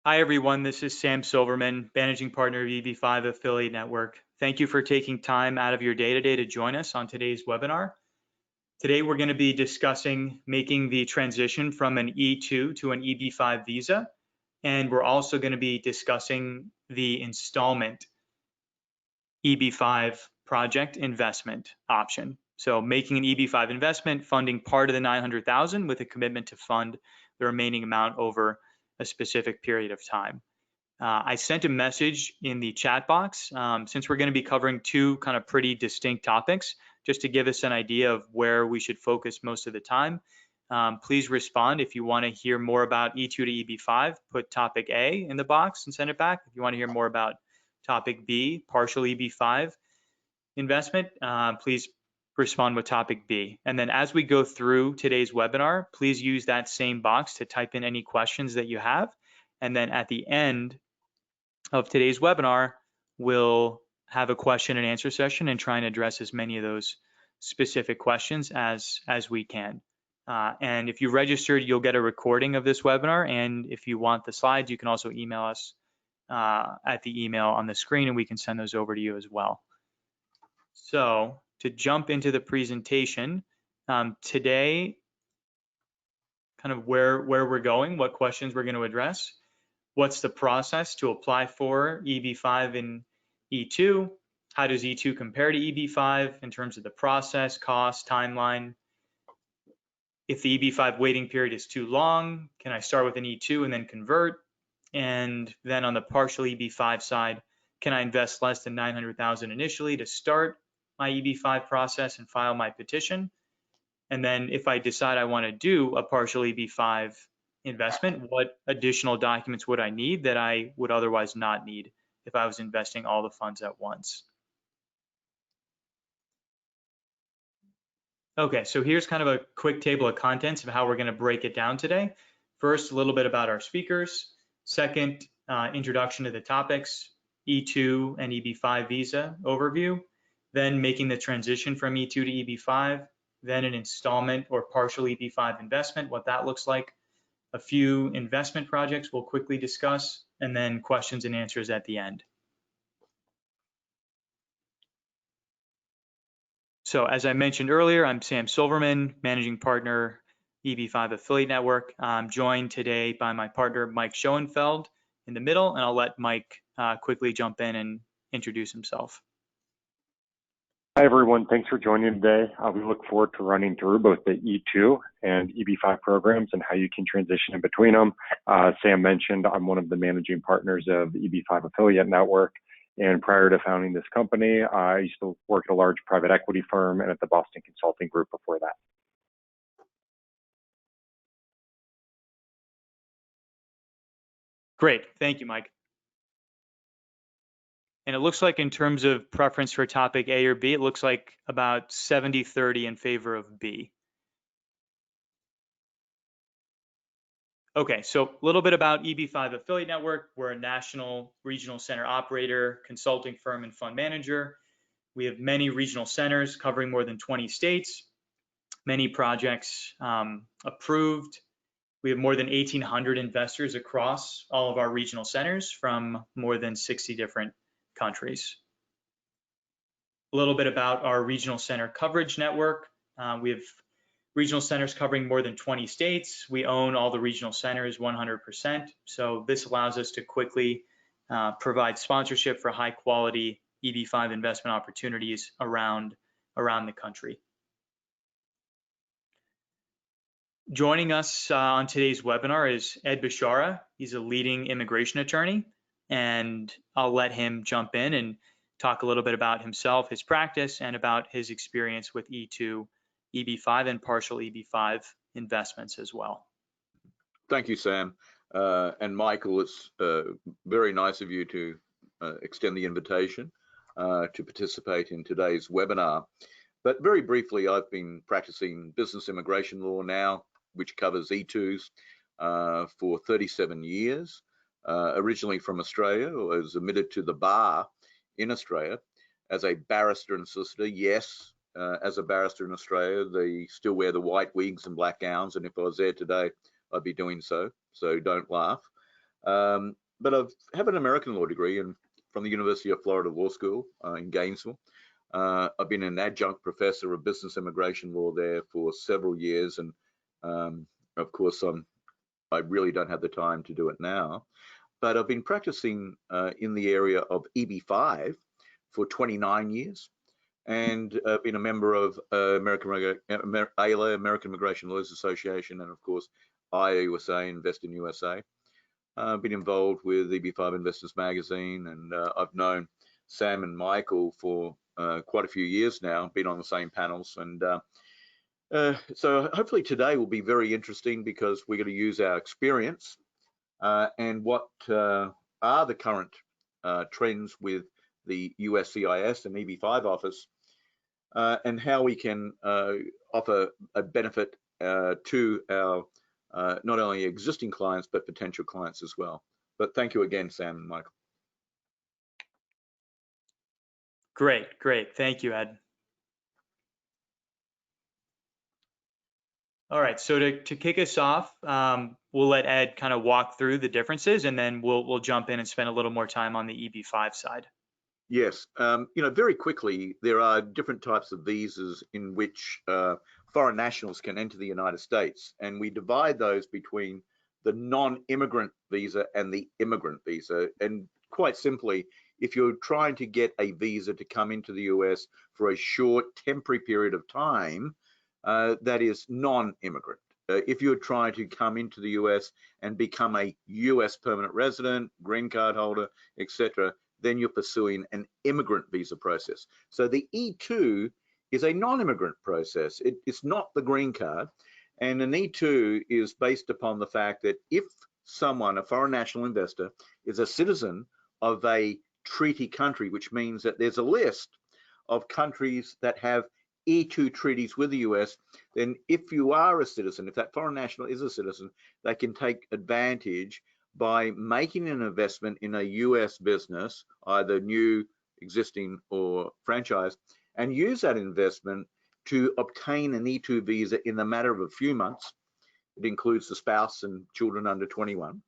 Hi, everyone. This is Sam Silverman, Managing Partner of EB-5 Affiliate Network. Thank you for taking time out of your day today to join us on today's webinar. Today, we're going to be discussing making the transition from an E-2 to an EB-5 visa, and we're also going to be discussing the installment EB-5 project investment option. So making an EB-5 investment, funding part of the $900,000 with a commitment to fund the remaining amount over a specific period of time. I sent a message in the chat box since we're going to be covering two kind of pretty distinct topics, just to give us an idea of where we should focus most of the time. Please respond if you want to hear more about E2 to EB-5, put topic A in the box and send it back. If you want to hear more about topic B, partial EB-5 investment, please respond with topic B. And then as we go through today's webinar, please use that same box to type in any questions that you have. And then at the end of today's webinar, we'll have a question and answer session and try and address as many of those specific questions as we can. And if you registered, you'll get a recording of this webinar. And if you want the slides, you can also email us at the email on the screen, and we can send those over to you as well. So to jump into the presentation, today, kind of where we're going, what questions we're going to address, what's the process to apply for EB-5 and E2, how does E2 compare to EB-5 in terms of the process, cost, timeline. If the EB-5 waiting period is too long, can I start with an E2 and then convert? And then on the partial EB-5 side, can I invest less than $900,000 initially to start my EB-5 process and file my petition? And then if I decide I want to do a partial EB-5 investment, what additional documents would I need that I would otherwise not need if I was investing all the funds at once? Okay, so here's kind of a quick table of contents of how we're going to break it down today. First, a little bit about our speakers. Second, introduction to the topics, E2 and EB-5 visa overview, then making the transition from E2 to EB-5, then an installment or partial EB-5 investment, what that looks like, a few investment projects we'll quickly discuss, and then questions and answers at the end. So as I mentioned earlier, I'm Sam Silverman, Managing Partner, EB-5 Affiliate Network. I'm joined today by my partner, Mike Schoenfeld, in the middle, and I'll let Mike quickly jump in and introduce himself. Hi, everyone. Thanks for joining today. We look forward to running through both the E2 and EB-5 programs and how you can transition in between them. Sam mentioned I'm one of the managing partners of the EB-5 Affiliate Network. And prior to founding this company, I used to work at a large private equity firm and at the Boston Consulting Group before that. Great. Thank you, Mike. And it looks like in terms of preference for topic A or B, it looks like about 70-30 in favor of B. Okay, so a little bit about EB-5 Affiliate Network. We're a national regional center operator, consulting firm, and fund manager. We have many regional centers covering more than 20 states, many projects approved. We have more than 1,800 investors across all of our regional centers from more than 60 different countries. A little bit about our regional center coverage network. We have regional centers covering more than 20 states. We own all the regional centers 100%. So this allows us to quickly provide sponsorship for high quality EB-5 investment opportunities around the country. Joining us on today's webinar is Ed Bishara. He's a leading immigration attorney, and I'll let him jump in and talk a little bit about himself, his practice, and about his experience with E2, EB-5, and partial EB-5 investments as well. Thank you, Sam. And Michael, it's very nice of you to extend the invitation to participate in today's webinar. But very briefly, I've been practicing business immigration law now, which covers E2s for 37 years. Originally from Australia, I was admitted to the bar in Australia as a barrister and solicitor. Yes, as a barrister in Australia, they still wear the white wigs and black gowns, and if I was there today, I'd be doing so, so don't laugh. But I have an American law degree from the University of Florida Law School in Gainesville. I've been an adjunct professor of business immigration law there for several years, and of course I really don't have the time to do it now. But I've been practicing in the area of EB-5 for 29 years, and been a member of AILA, American Immigration Lawyers Association, and of course IUSA, Invest in USA. I've been involved with EB-5 Investors Magazine, and I've known Sam and Michael for quite a few years now, been on the same panels. And so hopefully today will be very interesting, because we're going to use our experience and what are the current trends with the USCIS and EB-5 office, and how we can offer a benefit to our not only existing clients, but potential clients as well. But thank you again, Sam and Michael. Great. Thank you, Ed. All right, so to kick us off, we'll let Ed kind of walk through the differences, and then we'll jump in and spend a little more time on the EB-5 side. Yes, very quickly, there are different types of visas in which foreign nationals can enter the United States, and we divide those between the non-immigrant visa and the immigrant visa. And quite simply, if you're trying to get a visa to come into the US for a short temporary period of time, that is non-immigrant. If you're trying to come into the US and become a US permanent resident, green card holder, etc., then you're pursuing an immigrant visa process. So the E-2 is a non-immigrant process. It's not the green card. And an E-2 is based upon the fact that if someone, a foreign national investor, is a citizen of a treaty country, which means that there's a list of countries that have E-2 treaties with the US, then if you are a citizen, if that foreign national is a citizen, they can take advantage by making an investment in a US business, either new, existing, or franchise, and use that investment to obtain an E-2 visa in the matter of a few months. It includes the spouse and children under 21.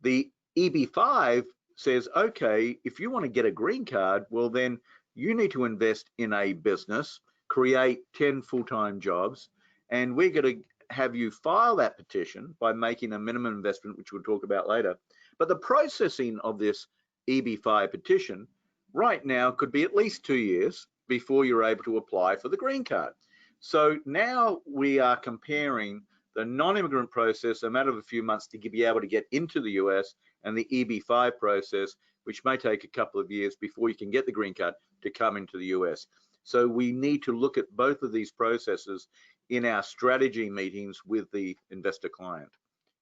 The EB-5 says, okay, if you want to get a green card, well, then you need to invest in a business, create 10 full-time jobs, and we're going to have you file that petition by making a minimum investment, which we'll talk about later. But the processing of this EB-5 petition right now could be at least 2 years before you're able to apply for the green card. So now we are comparing the non-immigrant process, a matter of a few months to be able to get into the US, and the EB-5 process, which may take a couple of years before you can get the green card to come into the US. So we need to look at both of these processes in our strategy meetings with the investor client.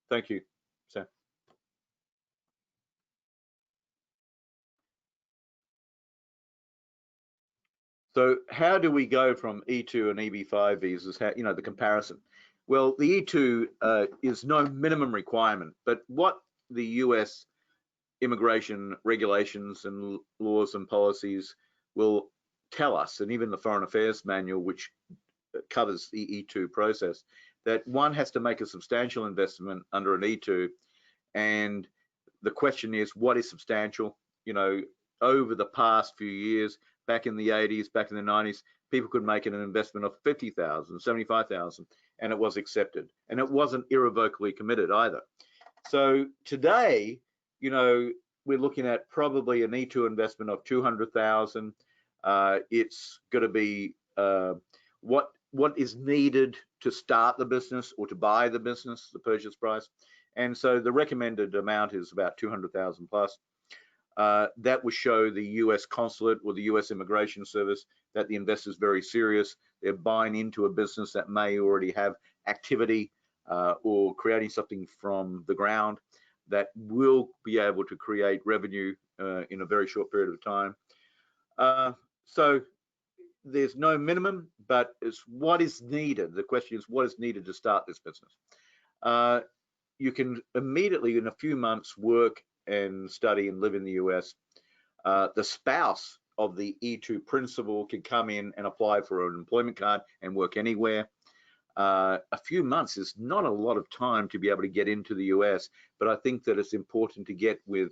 Thank you, Sam. So how do we go from E-2 and EB-5 visas, the comparison? Well, the E-2 is no minimum requirement, but what the US immigration regulations and laws and policies will tell us, and even the Foreign Affairs Manual, which covers the E-2 process, that one has to make a substantial investment under an E-2. And the question is, what is substantial? Over the past few years, back in the 80s, back in the 90s, people could make an investment of $50,000, $75,000, and it was accepted. And it wasn't irrevocably committed either. So today, we're looking at probably an E-2 investment of $200,000. It's going to be what is needed to start the business or to buy the business, the purchase price. And so the recommended amount is about $200,000 plus. That will show the US consulate or the US Immigration Service that the investor is very serious. They're buying into a business that may already have activity or creating something from the ground that will be able to create revenue in a very short period of time. So there's no minimum, but it's what is needed. The question is, what is needed to start this business? You can immediately, in a few months, work and study and live in the US. The spouse of the E-2 principal can come in and apply for an employment card and work anywhere. a few months is not a lot of time to be able to get into the US, but I think that it's important to get with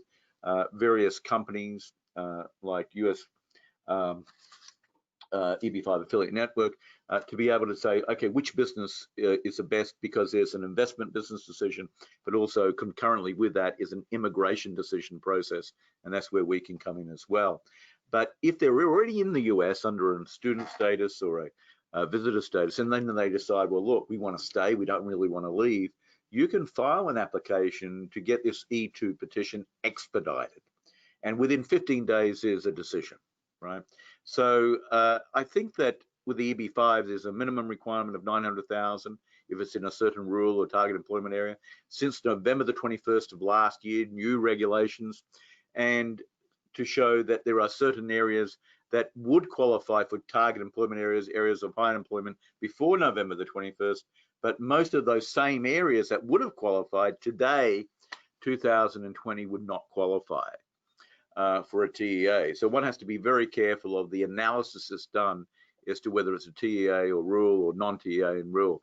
various companies like US EB-5 affiliate network to be able to say, okay, which business is the best, because there's an investment business decision, but also concurrently with that is an immigration decision process, and that's where we can come in as well. But if they're already in the US under a student status or a visitor status, and then they decide, well, look, we want to stay, we don't really want to leave, you can file an application to get this E-2 petition expedited. And within 15 days, there's a decision, right? So I think that with the EB-5, there's a minimum requirement of 900,000 if it's in a certain rural or target employment area. Since November the 21st of last year, new regulations, and to show that there are certain areas that would qualify for target employment areas, areas of high unemployment before November the 21st, but most of those same areas that would have qualified today, 2020, would not qualify for a TEA. So one has to be very careful of the analysis that's done as to whether it's a TEA or rural or non-TEA in rural.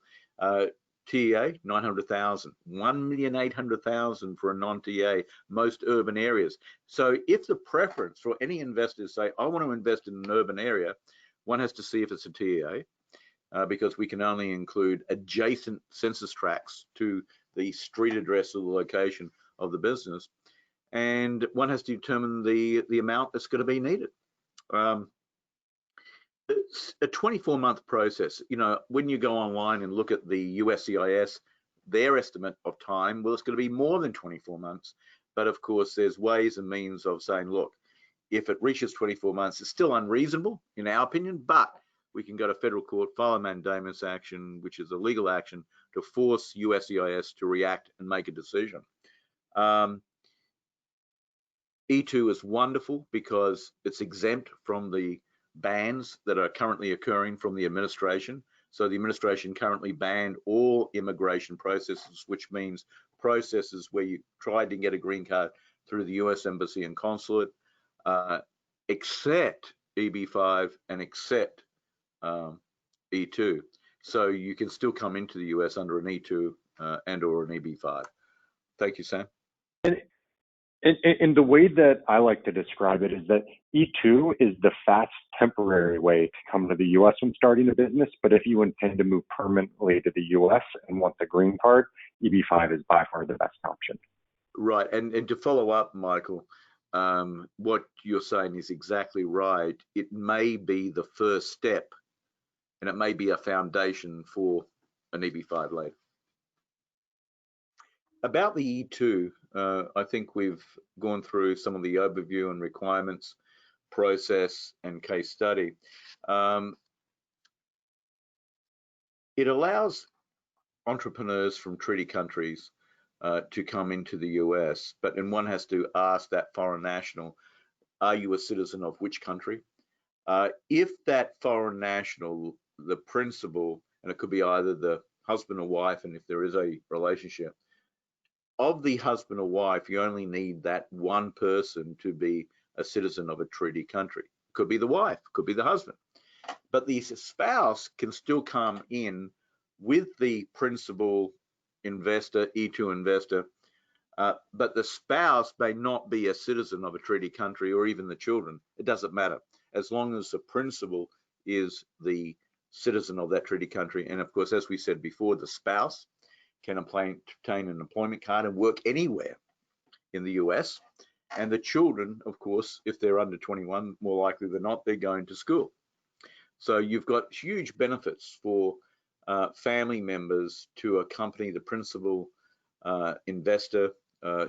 TEA, 900,000, 1,800,000 for a non-TEA, most urban areas. So if the preference for any investors say, I want to invest in an urban area, one has to see if it's a TEA, because we can only include adjacent census tracts to the street address or the location of the business. And one has to determine the amount that's going to be needed. It's a 24-month process. You know, when you go online and look at the USCIS, their estimate of time, well, it's going to be more than 24 months. But of course, there's ways and means of saying, look, if it reaches 24 months, it's still unreasonable in our opinion, but we can go to federal court, file a mandamus action, which is a legal action, to force USCIS to react and make a decision. E-2 is wonderful because it's exempt from the bans that are currently occurring from the administration. So the administration currently banned all immigration processes, which means processes where you tried to get a green card through the US Embassy and Consulate, except EB-5 and except E-2. So you can still come into the US under an E-2 and or an EB-5. Thank you, Sam. And the way that I like to describe it is that E-2 is the fast temporary way to come to the US when starting a business, but if you intend to move permanently to the US and want the green card, EB-5 is by far the best option. Right, and to follow up, Michael, what you're saying is exactly right. It may be the first step, and it may be a foundation for an EB-5 later. About the E-2, I think we've gone through some of the overview and requirements, process, and case study. It allows entrepreneurs from treaty countries to come into the US, but then one has to ask that foreign national, are you a citizen of which country? If that foreign national, the principal, and it could be either the husband or wife, and if there is a relationship, of the husband or wife, you only need that one person to be a citizen of a treaty country. Could be the wife, could be the husband. But the spouse can still come in with the principal investor, E-2 investor, but the spouse may not be a citizen of a treaty country or even the children. It doesn't matter, as long as the principal is the citizen of that treaty country. And of course, as we said before, the spouse can obtain an employment card and work anywhere in the US. And the children, of course, if they're under 21, more likely than not, they're going to school. So you've got huge benefits for family members to accompany the principal investor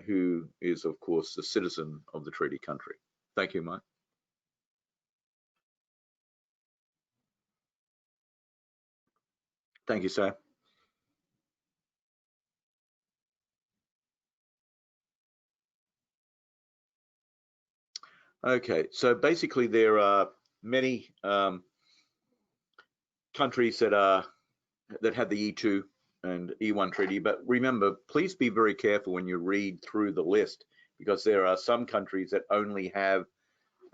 who is, of course, the citizen of the treaty country. Thank you, Mike. Thank you, Sam. Okay, so basically there are many countries that have the E-2 and E-1 treaty, but remember, please be very careful when you read through the list, because there are some countries that only have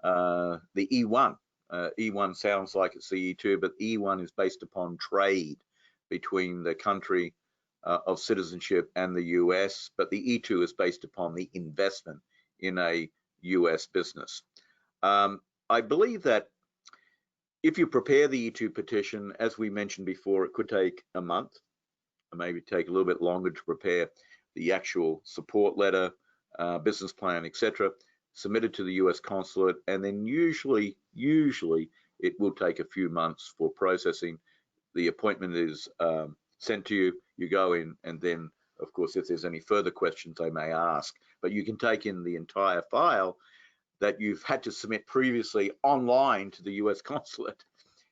the E-1. E-1 sounds like it's the E-2, but E-1 is based upon trade. between the country of citizenship and the US, but the E-2 is based upon the investment in a US business. I believe that if you prepare the E-2 petition, as we mentioned before, it could take a month, or maybe take a little bit longer to prepare the actual support letter, business plan, etc., submitted to the US consulate, and then usually it will take a few months for processing. The appointment is sent to you, you go in, and then, of course, if there's any further questions, they may ask. But you can take in the entire file that you've had to submit previously online to the US consulate.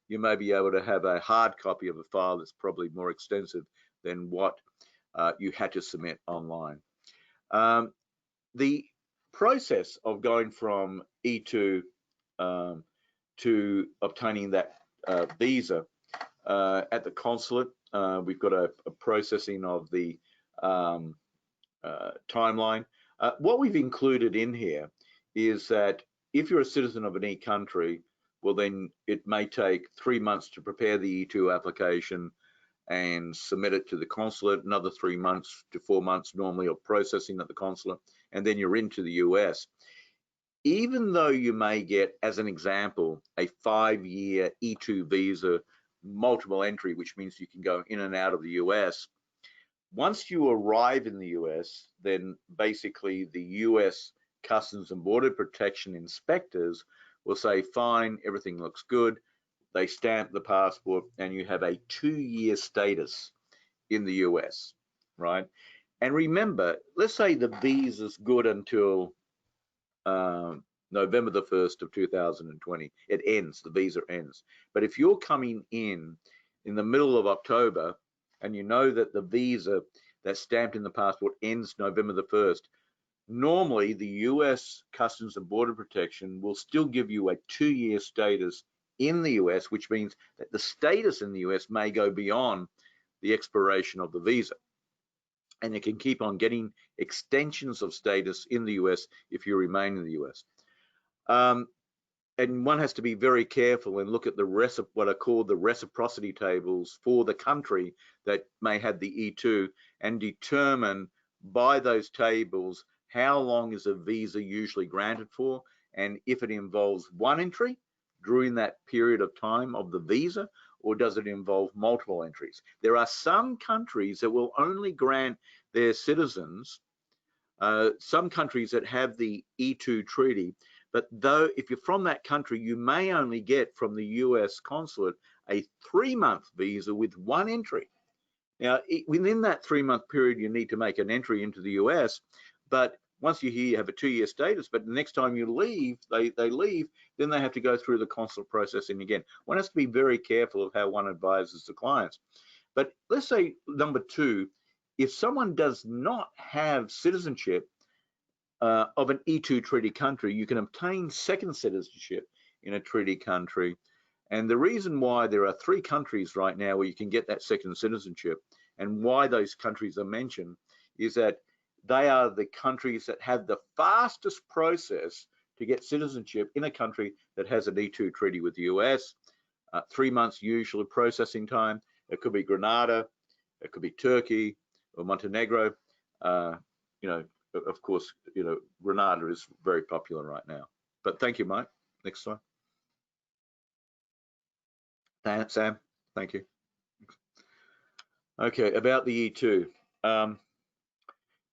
You may be able to have a hard copy of a file that's probably more extensive than what you had to submit online. The process of going from E-2 to obtaining that visa at the consulate, we've got a processing of the timeline. What we've included in here is that if you're a citizen of an E country, well, then it may take 3 months to prepare the E-2 application and submit it to the consulate, another 3 months to 4 months normally of processing at the consulate, and then you're into the US. Even though you may get, as an example, a 5-year E-2 visa, multiple entry, which means you can go in and out of the US, once you arrive in the US, then basically the US Customs and Border Protection inspectors will say, fine, everything looks good. They stamp the passport and you have a 2-year status in the US, right? And remember, let's say the visa's good until November the 1st of 2020. It ends, the visa ends. But if you're coming in the middle of October and you know that the visa that's stamped in the passport ends November the 1st, normally the US Customs and Border Protection will still give you a 2-year status in the US, which means that the status in the US may go beyond the expiration of the visa. And you can keep on getting extensions of status in the US if you remain in the US. And one has to be very careful and look at the what are called the reciprocity tables for the country that may have the E-2 and determine by those tables how long is a visa usually granted for, and if it involves one entry during that period of time of the visa, or does it involve multiple entries? There are some countries that will only grant their citizens, some countries that have the E-2 treaty, but though if you're from that country, you may only get from the US consulate a 3-month visa with 1 entry. Now, within that 3-month period, you need to make an entry into the US, but once you're here, you have a 2-year status, but the next time you leave, they leave, then they have to go through the consulate processing again. One has to be very careful of how one advises the clients. But let's say, number 2, if someone does not have citizenship of an E-2 treaty country, you can obtain second citizenship in a treaty country. And the reason why there are 3 countries right now where you can get that second citizenship, and why those countries are mentioned, is that they are the countries that have the fastest process to get citizenship in a country that has an E-2 treaty with the US. 3 months usually processing time. It could be Grenada, it could be Turkey or Montenegro. You know, of course, you know, Grenada is very popular right now. But thank you, Mike. Next slide. Sam, thank you. Okay, about the E-2.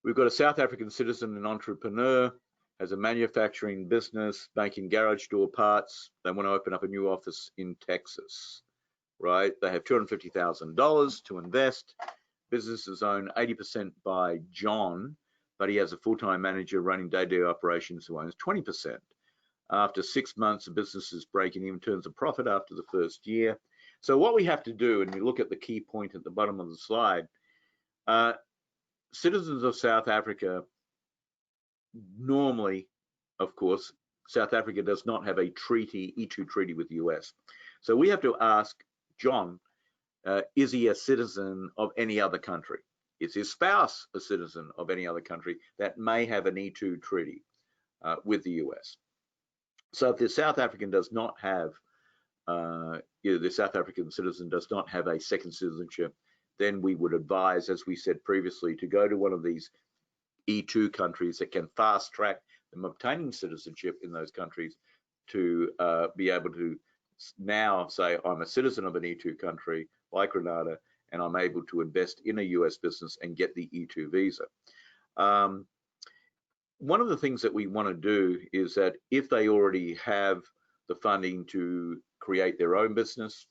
We've got a South African citizen and entrepreneur, has a manufacturing business, making garage door parts. They want to open up a new office in Texas, right? They have $250,000 to invest. Business is owned 80% by John, but he has a full-time manager running day-to-day operations who owns 20%. After 6 months, the business is breaking even, turns a profit after the first year. So what we have to do, and we look at the key point at the bottom of the slide, citizens of South Africa, normally, of course, South Africa does not have a treaty, E-2 treaty with the US. So we have to ask John, is he a citizen of any other country? Is his spouse a citizen of any other country that may have an E-2 treaty with the US? So if the South African does not have, the South African citizen does not have a second citizenship, then we would advise, as we said previously, to go to one of these E2 countries that can fast track them obtaining citizenship in those countries to be able to now say, I'm a citizen of an E2 country like Grenada, and I'm able to invest in a US business and get the E2 visa. One of the things that we want to do is that if they already have the funding to create their own business,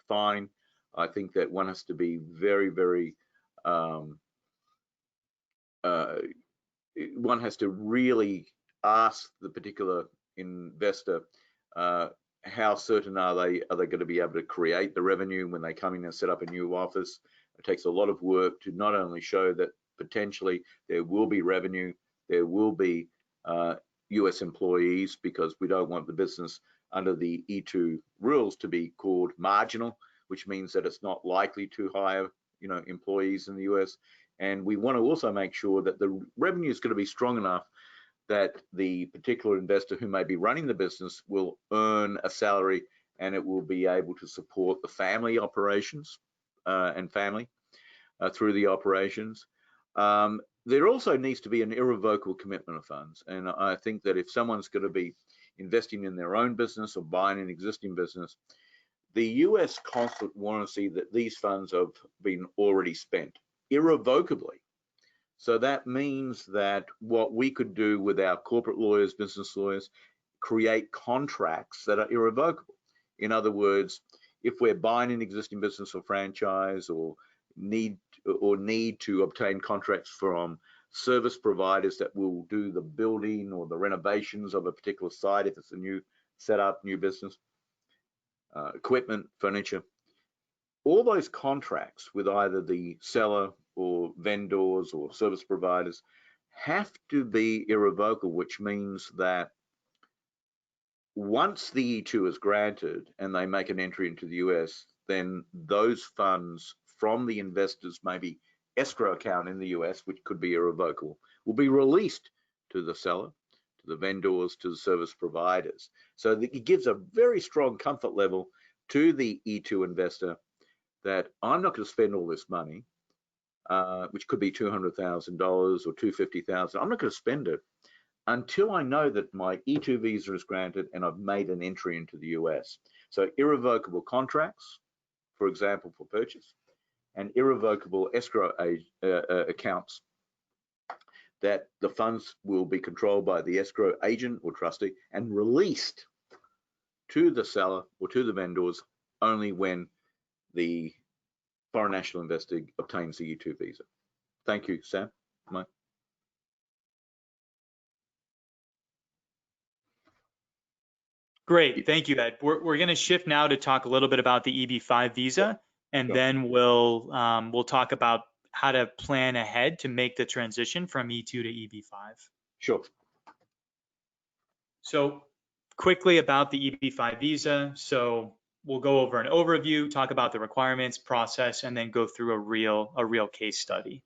fine. I think that one has to be very, very, one has to really ask the particular investor, how certain are they going to be able to create the revenue when they come in and set up a new office. It takes a lot of work to not only show that potentially there will be revenue, there will be US employees, because we don't want the business under the E2 rules to be called marginal, which means that it's not likely to hire, employees in the US. And we want to also make sure that the revenue is going to be strong enough that the particular investor who may be running the business will earn a salary, and it will be able to support the family operations and family through the operations. There also needs to be an irrevocable commitment of funds. And I think that if someone's going to be investing in their own business or buying an existing business, the US consulate want to see that these funds have been already spent irrevocably. So that means that what we could do with our corporate lawyers, business lawyers, create contracts that are irrevocable. In other words, if we're buying an existing business or franchise, or need to obtain contracts from service providers that will do the building or the renovations of a particular site, if it's a new setup, new business, equipment, furniture, all those contracts with either the seller or vendors or service providers have to be irrevocable, which means that once the E2 is granted and they make an entry into the US, then those funds from the investor's maybe escrow account in the US, which could be irrevocable, will be released to the seller, to the vendors, to the service providers. So it gives a very strong comfort level to the E2 investor that I'm not going to spend all this money, which could be $200,000 or $250,000. I'm not going to spend it until I know that my E2 visa is granted and I've made an entry into the US. So irrevocable contracts, for example, for purchase, and irrevocable escrow accounts that the funds will be controlled by the escrow agent or trustee and released to the seller or to the vendors only when the foreign national investor obtains the E2 visa. Thank you, Sam. Mike. Great, thank you, Ed. We're going to shift now to talk a little bit about the EB-5 visa, and then we'll talk about how to plan ahead to make the transition from E2 to EB-5. Sure. So quickly about the EB-5 visa. So we'll go over an overview, talk about the requirements, process, and then go through a real case study.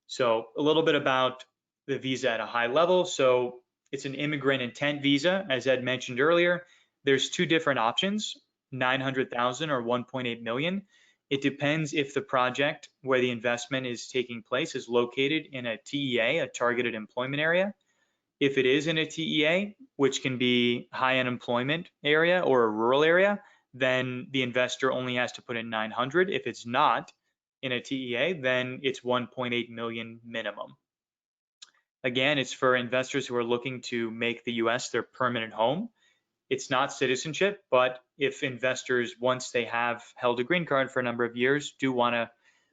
So a little bit about the visa at a high level. So it's an immigrant intent visa, as Ed mentioned earlier. There's two different options, 900,000 or 1.8 million. It depends if the project where the investment is taking place is located in a TEA, a targeted employment area. If it is in a TEA, which can be high unemployment area or a rural area, then the investor only has to put in 900. If it's not in a TEA, then it's 1.8 million minimum. Again, it's for investors who are looking to make the US their permanent home. It's not citizenship, but if investors, once they have held a green card for a number of years, do want to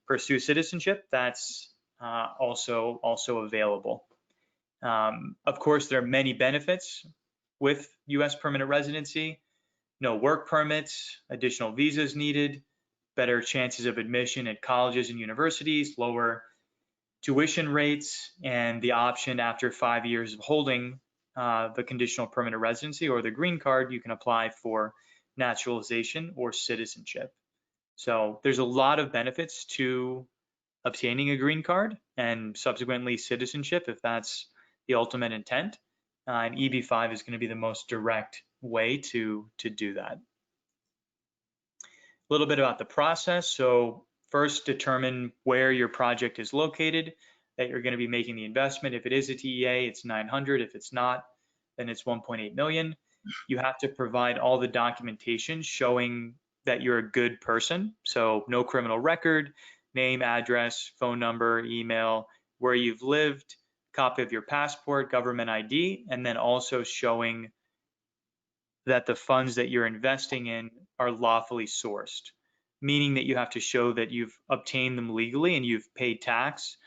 pursue citizenship, that's also available. Of course, there are many benefits with US permanent residency. No work permits, additional visas needed, better chances of admission at colleges and universities, lower tuition rates, and the option after 5 years of holding the conditional permanent residency or the green card, you can apply for naturalization or citizenship. So there's a lot of benefits to obtaining a green card and subsequently citizenship if that's the ultimate intent. And EB-5 is going to be the most direct way to do that. A little bit about the process. So first determine where your project is located, that you're going to be making the investment. If it is a TEA, it's 900. If it's not, then it's 1.8 million. You have to provide all the documentation showing that you're a good person. So no criminal record, name, address, phone number, email, where you've lived, copy of your passport, government ID, and then also showing that the funds that you're investing in are lawfully sourced, meaning that you have to show that you've obtained them legally and you've paid tax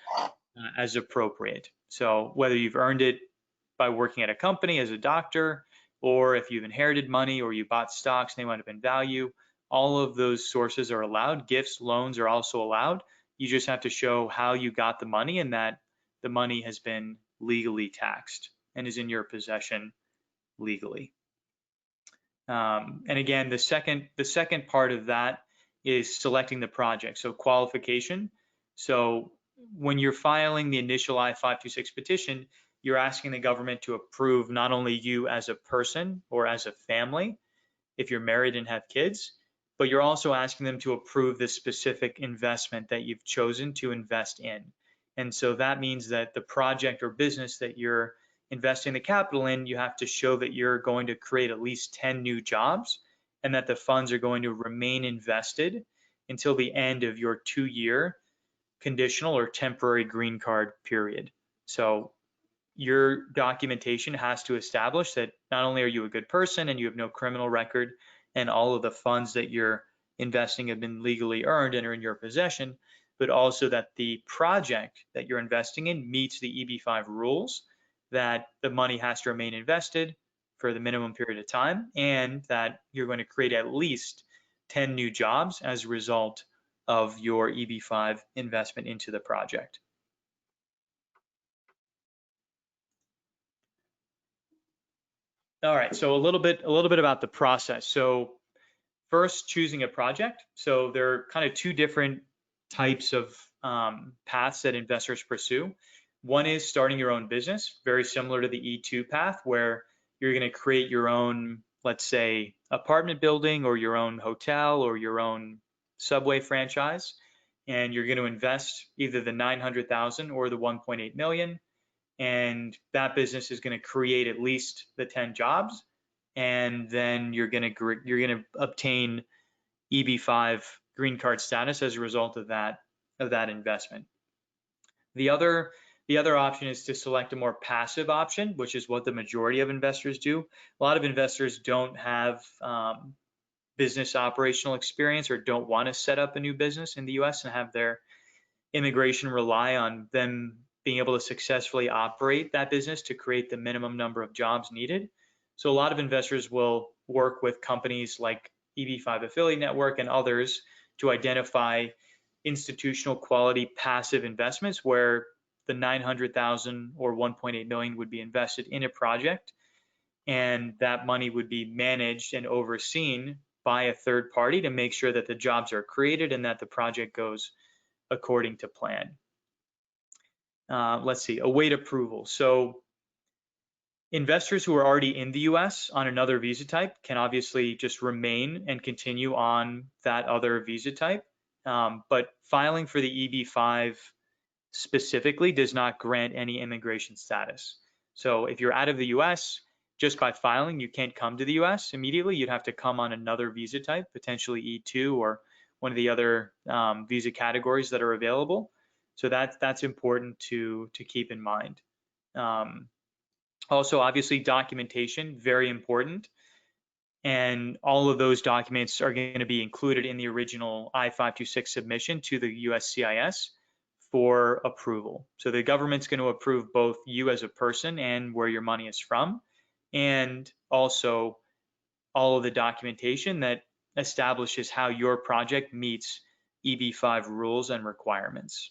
as appropriate. So whether you've earned it by working at a company as a doctor, or if you've inherited money or you bought stocks and they went up in value, all of those sources are allowed. Gifts, loans are also allowed. You just have to show how you got the money and that the money has been legally taxed and is in your possession legally. And again, the second part of that is selecting the project. So qualification. So when you're filing the initial I-526 petition, you're asking the government to approve not only you as a person or as a family, if you're married and have kids, but you're also asking them to approve the specific investment that you've chosen to invest in. And so that means that the project or business that you're investing the capital in, you have to show that you're going to create at least 10 new jobs and that the funds are going to remain invested until the end of your 2-year conditional or temporary green card period. So your documentation has to establish that not only are you a good person and you have no criminal record and all of the funds that you're investing have been legally earned and are in your possession, but also that the project that you're investing in meets the EB-5 rules, that the money has to remain invested for the minimum period of time, and that you're going to create at least 10 new jobs as a result of your EB-5 investment into the project. All right, so a little bit about the process. So first, choosing a project. So there are kind of two different types of paths that investors pursue. One is starting your own business, very similar to the E-2 path, where you're going to create your own, let's say, apartment building or your own hotel or your own subway franchise, and you're going to invest either the 900,000 or the 1.8 million, and that business is going to create at least the 10 jobs, and then you're going to obtain EB-5 green card status as a result of that investment. The other option is to select a more passive option, which is what the majority of investors do. A lot of investors don't have business operational experience or don't want to set up a new business in the US and have their immigration rely on them being able to successfully operate that business to create the minimum number of jobs needed. So a lot of investors will work with companies like EB-5 Affiliate Network and others to identify institutional quality passive investments where the 900,000 or 1.8 million would be invested in a project, and that money would be managed and overseen by a third party to make sure that the jobs are created and that the project goes according to plan. Let's see, await approval. So investors who are already in the US on another visa type can obviously just remain and continue on that other visa type, but filing for the EB-5 specifically does not grant any immigration status. So if you're out of the US, just by filing, you can't come to the US immediately. You'd have to come on another visa type, potentially E-2 or one of the other visa categories that are available. So that's important to keep in mind. Also, obviously, documentation, very important. And all of those documents are going to be included in the original I-526 submission to the USCIS for approval. So the government's going to approve both you as a person and where your money is from, and also all of the documentation that establishes how your project meets EB-5 rules and requirements.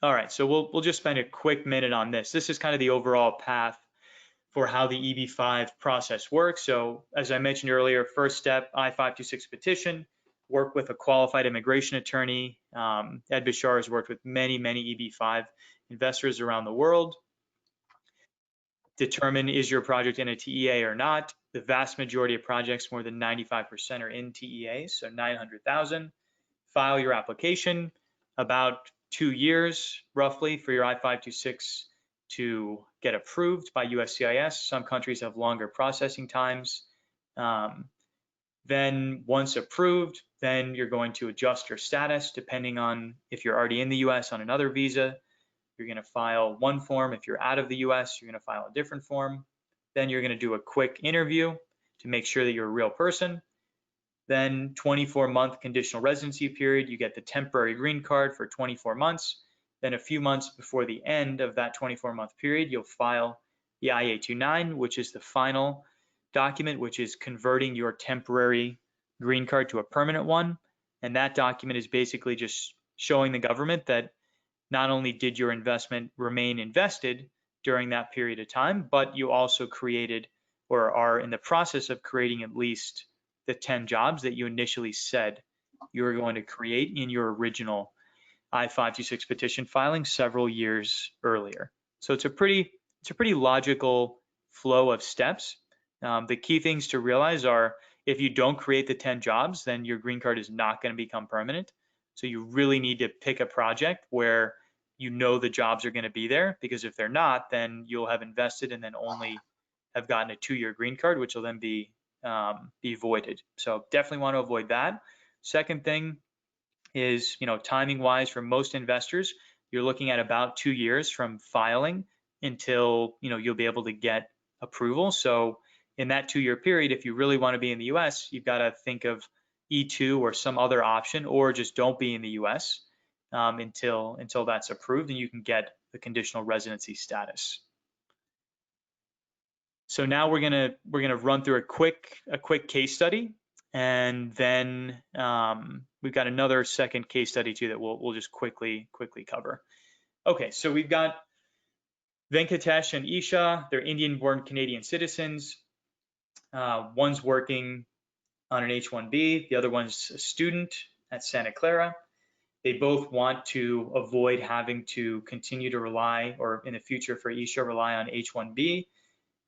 All right, so we'll just spend a quick minute on this. This is kind of the overall path for how the EB-5 process works. So as I mentioned earlier, first step, I-526 petition, work with a qualified immigration attorney. Ed Bashar has worked with many EB-5 investors around the world. determine is your project in a TEA or not. The vast majority of projects, more than 95%, are in TEAs, so 900,000. File your application, about 2 years roughly for your I-526 to get approved by USCIS. Some countries have longer processing times. Then once approved, then you're going to adjust your status depending on if you're already in the US on another visa. You're going to file one form. If you're out of the US, you're going to file a different form. Then you're going to do a quick interview to make sure that you're a real person. Then 24-month conditional residency period, you get the temporary green card for 24 months. Then a few months before the end of that 24-month period, you'll file the I-829, which is the final document, which is converting your temporary green card to a permanent one. And that document is basically just showing the government that not only did your investment remain invested during that period of time, but you also created or are in the process of creating at least the 10 jobs that you initially said you were going to create in your original I-526 petition filing several years earlier. So it's a pretty logical flow of steps. The key things to realize are if you don't create the 10 jobs, then your green card is not going to become permanent. So you really need to pick a project where you know the jobs are going to be there, because if they're not, then you'll have invested and then only have gotten a 2-year green card, which will then be voided. So definitely want to avoid that. Second thing is, timing wise, for most investors, you're looking at about 2 years from filing until, you'll be able to get approval. So in that 2-year period, if you really want to be in the US, you've got to think of E-2 or some other option, or just don't be in the US until that's approved and you can get the conditional residency status. So now we're gonna run through a quick case study, and then we've got another second case study too that we'll just quickly cover. Okay, so we've got Venkatesh and Isha. They're Indian-born Canadian citizens. One's working on an H-1B, the other one's a student at Santa Clara. They both want to avoid having to continue to rely, or in the future for Isha, rely on H-1B,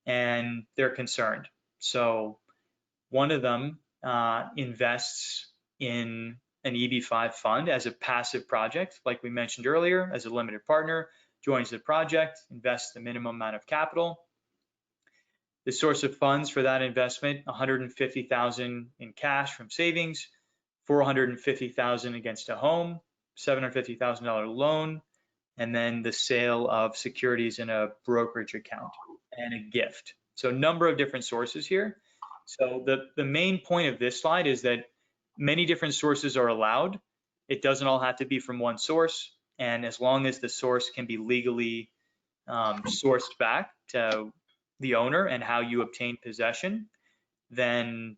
and they're concerned. So one of them invests in an EB-5 fund as a passive project, like we mentioned earlier, as a limited partner, joins the project, invests the minimum amount of capital. The source of funds for that investment, $150,000 in cash from savings, $450,000 against a home, $750,000 loan, and then the sale of securities in a brokerage account and a gift. So a number of different sources here. So the main point of this slide is that many different sources are allowed. It doesn't all have to be from one source. And as long as the source can be legally sourced back to the owner and how you obtain possession, then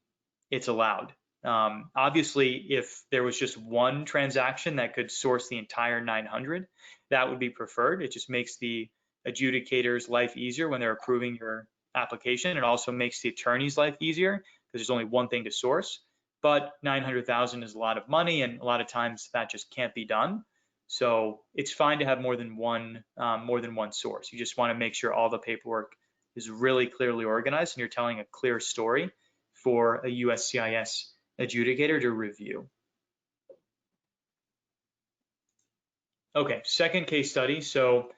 it's allowed. Obviously, if there was just one transaction that could source the entire 900, that would be preferred. It just makes the adjudicator's life easier when they're approving your application. It also makes the attorney's life easier because there's only one thing to source. But 900,000 is a lot of money, and a lot of times that just can't be done. So it's fine to have more than one source. You just want to make sure all the paperwork is really clearly organized and you're telling a clear story for a USCIS adjudicator to review. Okay, second case study. So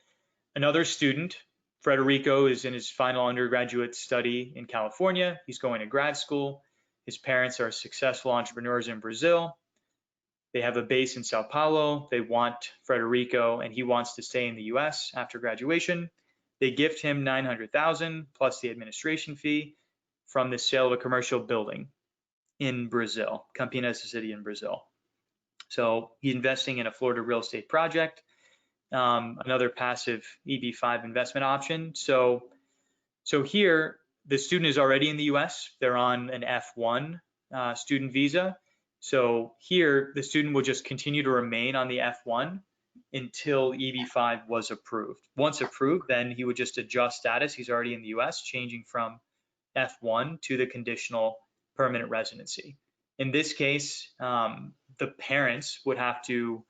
another student, Federico, is in his final undergraduate study in California. He's going to grad school. His parents are successful entrepreneurs in Brazil. They have a base in Sao Paulo. They want Federico, and he wants to stay in the US after graduation. They gift him $900,000 plus the administration fee from the sale of a commercial building in Brazil. Campinas is a city in Brazil. So he's investing in a Florida real estate project, another passive EB-5 investment option. So here, the student is already in the US. They're on an F1 student visa. So here, the student will just continue to remain on the F1 until EB-5 was approved. Once approved, then he would just adjust status. He's already in the US, changing from F1 to the conditional permanent residency. In this case, the parents would have to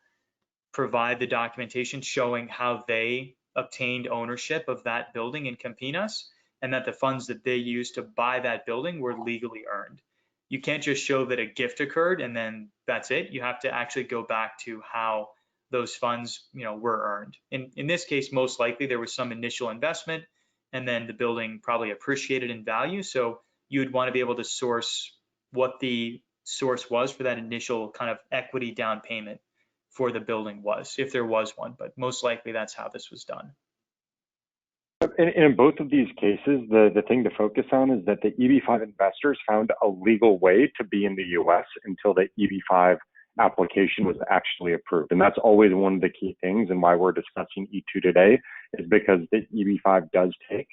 provide the documentation showing how they obtained ownership of that building in Campinas, and that the funds that they used to buy that building were legally earned. You can't just show that a gift occurred and then that's it. You have to actually go back to how those funds, were earned. In this case, most likely there was some initial investment, and then the building probably appreciated in value. So you would want to be able to source what the source was for that initial kind of equity down payment for the building was, if there was one. But most likely that's how this was done. In both of these cases, the thing to focus on is that the EB-5 investors found a legal way to be in the US until the EB-5 application was actually approved. And that's always one of the key things, and why we're discussing E-2 today is because the EB-5 does take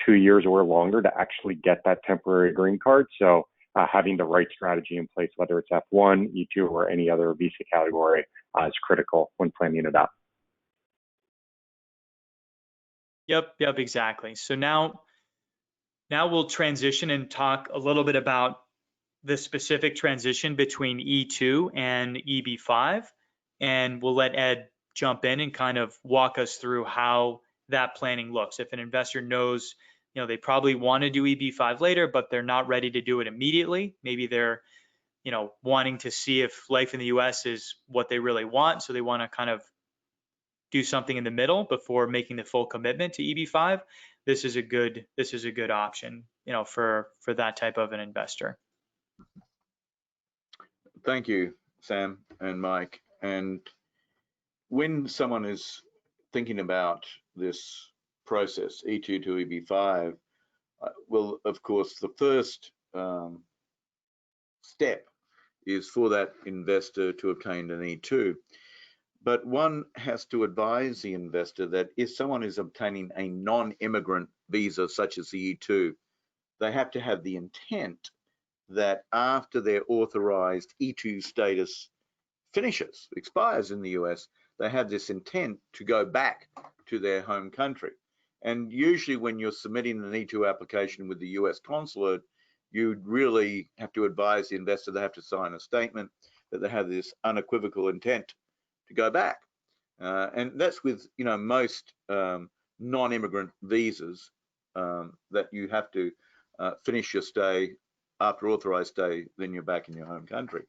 2 years or longer to actually get that temporary green card. So having the right strategy in place, whether it's F1, E-2, or any other visa category, is critical when planning it out. Yep, exactly. So now we'll transition and talk a little bit about the specific transition between E-2 and EB-5, and we'll let Ed jump in and kind of walk us through how that planning looks. If an investor knows, they probably want to do EB-5 later, but they're not ready to do it immediately. Maybe they're, wanting to see if life in the US is what they really want, so they want to kind of do something in the middle before making the full commitment to EB-5. This is a good option, for that type of an investor. Thank you, Sam and Mike. And when someone is thinking about this process, E2 to EB-5, well, of course, the first step is for that investor to obtain an E2. But one has to advise the investor that if someone is obtaining a non-immigrant visa, such as the E2, they have to have the intent that after their authorized E2 status expires in the US, they have this intent to go back to their home country. And usually when you're submitting an E2 application with the US consulate, you really have to advise the investor they have to sign a statement that they have this unequivocal intent to go back. And that's with, most non-immigrant visas that you have to finish your stay. After authorized stay, then you're back in your home country.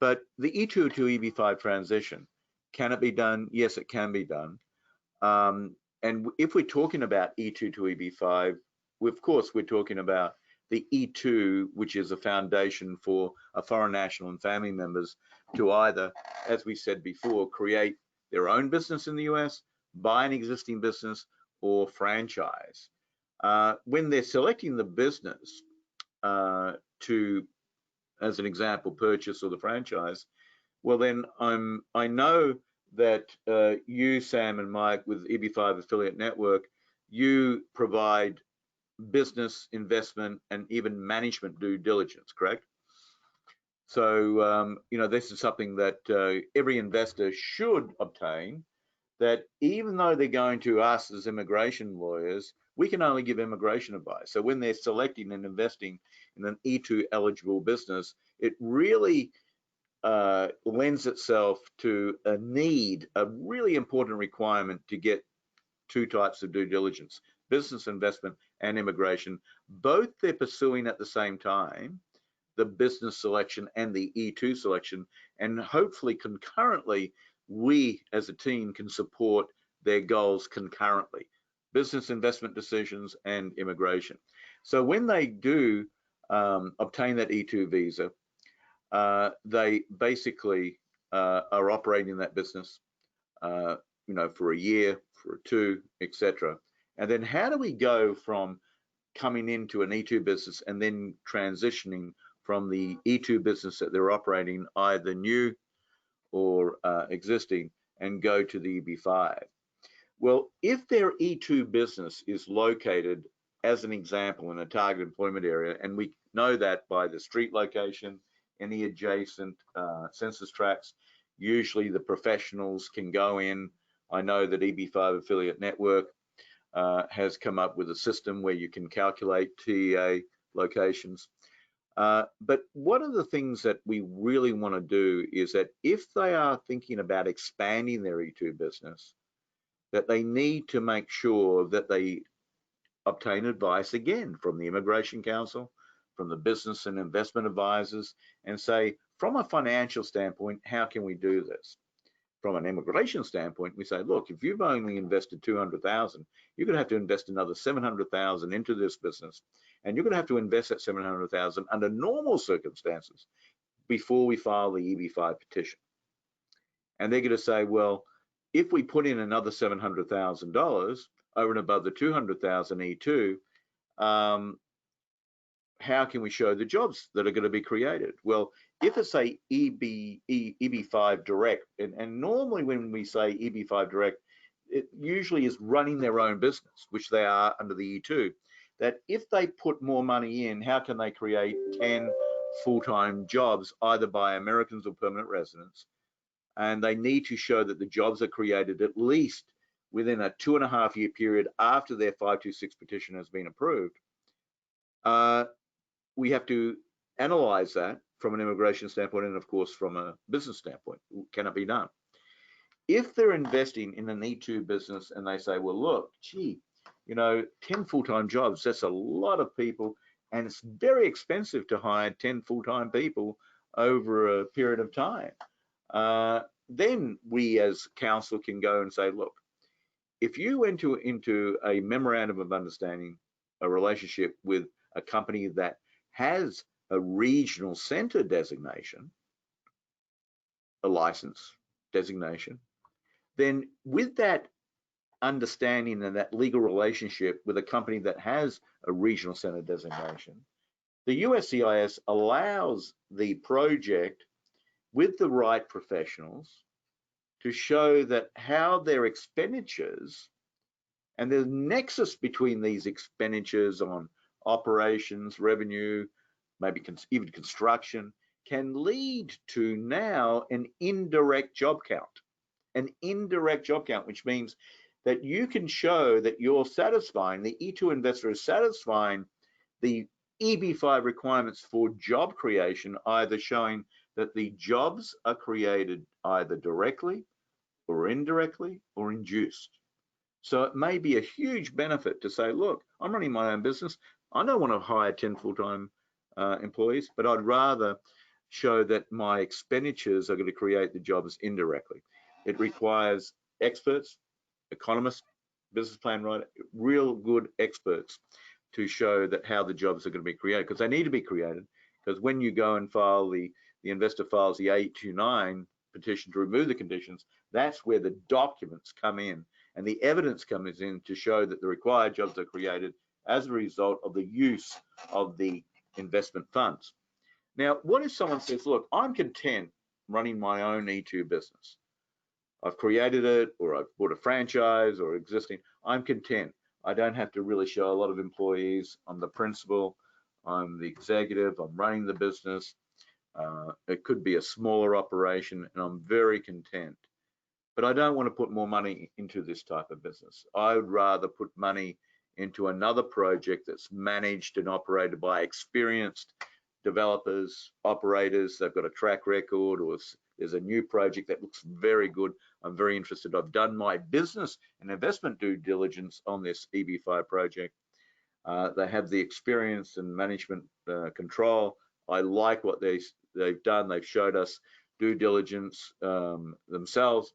But the E2 to EB-5 transition, can it be done? Yes, it can be done. And if we're talking about E2 to EB-5, of course, we're talking about the E2, which is a foundation for a foreign national and family members to either, as we said before, create their own business in the US, buy an existing business, or franchise. When they're selecting the business to, as an example, purchase or the franchise, well then I know that you, Sam and Mike, with EB-5 Affiliate Network, you provide business, investment, and even management due diligence, correct? So, this is something that every investor should obtain, that even though they're going to us as immigration lawyers, we can only give immigration advice. So when they're selecting and investing in an E2 eligible business, it really lends itself to a really important requirement to get two types of due diligence: business, investment, and immigration. Both they're pursuing at the same time, the business selection and the E2 selection, and hopefully concurrently, we as a team can support their goals concurrently: business, investment decisions, and immigration. So when they do obtain that E2 visa, they basically are operating that business, for a year, for 2, etc. And then how do we go from coming into an E2 business and then transitioning from the E2 business that they're operating, either new or existing, and go to the EB-5? Well, if their E2 business is located, as an example, in a target employment area, and we know that by the street location, any adjacent census tracts, usually the professionals can go in. I know that EB-5 Affiliate Network has come up with a system where you can calculate TEA locations. But one of the things that we really want to do is that if they are thinking about expanding their E2 business, that they need to make sure that they obtain advice again from the Immigration Council, from the business and investment advisors, and say, from a financial standpoint, how can we do this? From an immigration standpoint, we say, look, if you've only invested 200,000, you're going to have to invest another 700,000 into this business, and you're going to have to invest that 700,000 under normal circumstances before we file the EB-5 petition. And they're going to say, well, if we put in another $700,000 over and above the 200,000 E2, how can we show the jobs that are going to be created? Well, if it's a EB-5 direct, and normally when we say EB-5 direct, it usually is running their own business, which they are under the E2, that if they put more money in, how can they create 10 full-time jobs, either by Americans or permanent residents? And they need to show that the jobs are created at least within a 2.5-year period after their 526 petition has been approved. We have to analyze that from an immigration standpoint and, of course, from a business standpoint. Can it be done? If they're investing in an E2 business and they say, well, look, gee, 10 full-time jobs, that's a lot of people, and it's very expensive to hire 10 full-time people over a period of time. Then we as council can go and say, look, if you went into a memorandum of understanding, a relationship with a company that has a regional center designation, a license designation, then with that understanding and that legal relationship with a company that has a regional center designation, the USCIS allows the project with the right professionals to show that how their expenditures and the nexus between these expenditures on operations, revenue, maybe even construction, can lead to now an indirect job count. An indirect job count, which means that you can show that you're satisfying, the E2 investor is satisfying the EB-5 requirements for job creation, either showing that the jobs are created either directly or indirectly or induced. So it may be a huge benefit to say, look, I'm running my own business. I don't want to hire 10 full-time employees, but I'd rather show that my expenditures are going to create the jobs indirectly. It requires experts, economists, business plan writer, real good experts to show that how the jobs are going to be created, because they need to be created. Because when you go and file the investor files the 829 petition to remove the conditions, that's where the documents come in and the evidence comes in to show that the required jobs are created as a result of the use of the investment funds. Now, what if someone says, look, I'm content running my own E2 business. I've created it, or I've bought a franchise or existing, I'm content. I don't have to really show a lot of employees. I'm the principal, I'm the executive, I'm running the business. It could be a smaller operation and I'm very content. But I don't want to put more money into this type of business. I would rather put money into another project that's managed and operated by experienced developers, operators. They've got a track record, or there's a new project that looks very good. I'm very interested. I've done my business and investment due diligence on this EB-5 project. They have the experience and management control. I like what they've done. They've showed us due diligence themselves.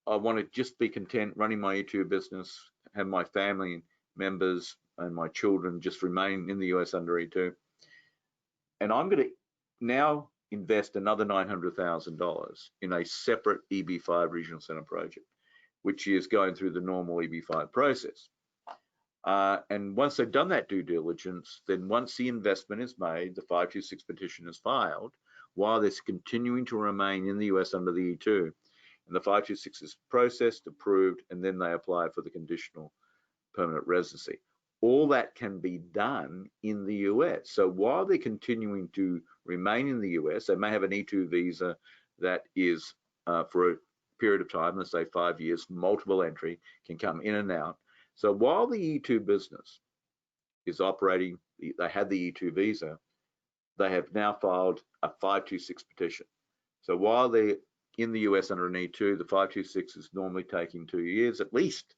I want to just be content running my E2 business, have my family members and my children just remain in the US under E2. And I'm going to now invest another $900,000 in a separate EB-5 regional center project, which is going through the normal EB-5 process. And once they've done that due diligence, then once the investment is made, the 526 petition is filed, while they're continuing to remain in the US under the E2. And the 526 is processed, approved, and then they apply for the conditional permanent residency. All that can be done in the US. So while they're continuing to remain in the US, they may have an E2 visa that is for a period of time, let's say 5 years, multiple entry, can come in and out. So while the E2 business is operating, they had the E2 visa, they have now filed a 526 petition. So while they're in the US under an E-2, the 526 is normally taking 2 years at least.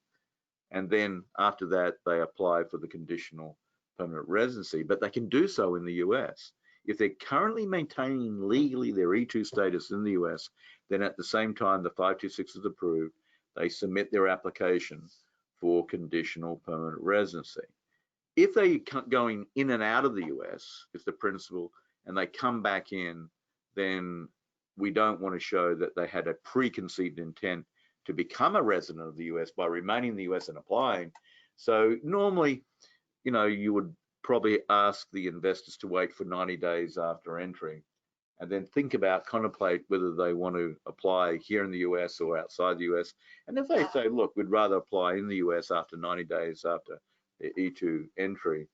And then after that, they apply for the conditional permanent residency, but they can do so in the US. If they're currently maintaining legally their E-2 status in the US, then at the same time the 526 is approved, they submit their application for conditional permanent residency. If they going in and out of the US is the principle, and they come back in, then we don't want to show that they had a preconceived intent to become a resident of the US by remaining in the US and applying. So normally, you know, you would probably ask the investors to wait for 90 days after entry, and then think about, contemplate whether they want to apply here in the US or outside the US. And if they say, look, we'd rather apply in the US after 90 days after the E-2 entry,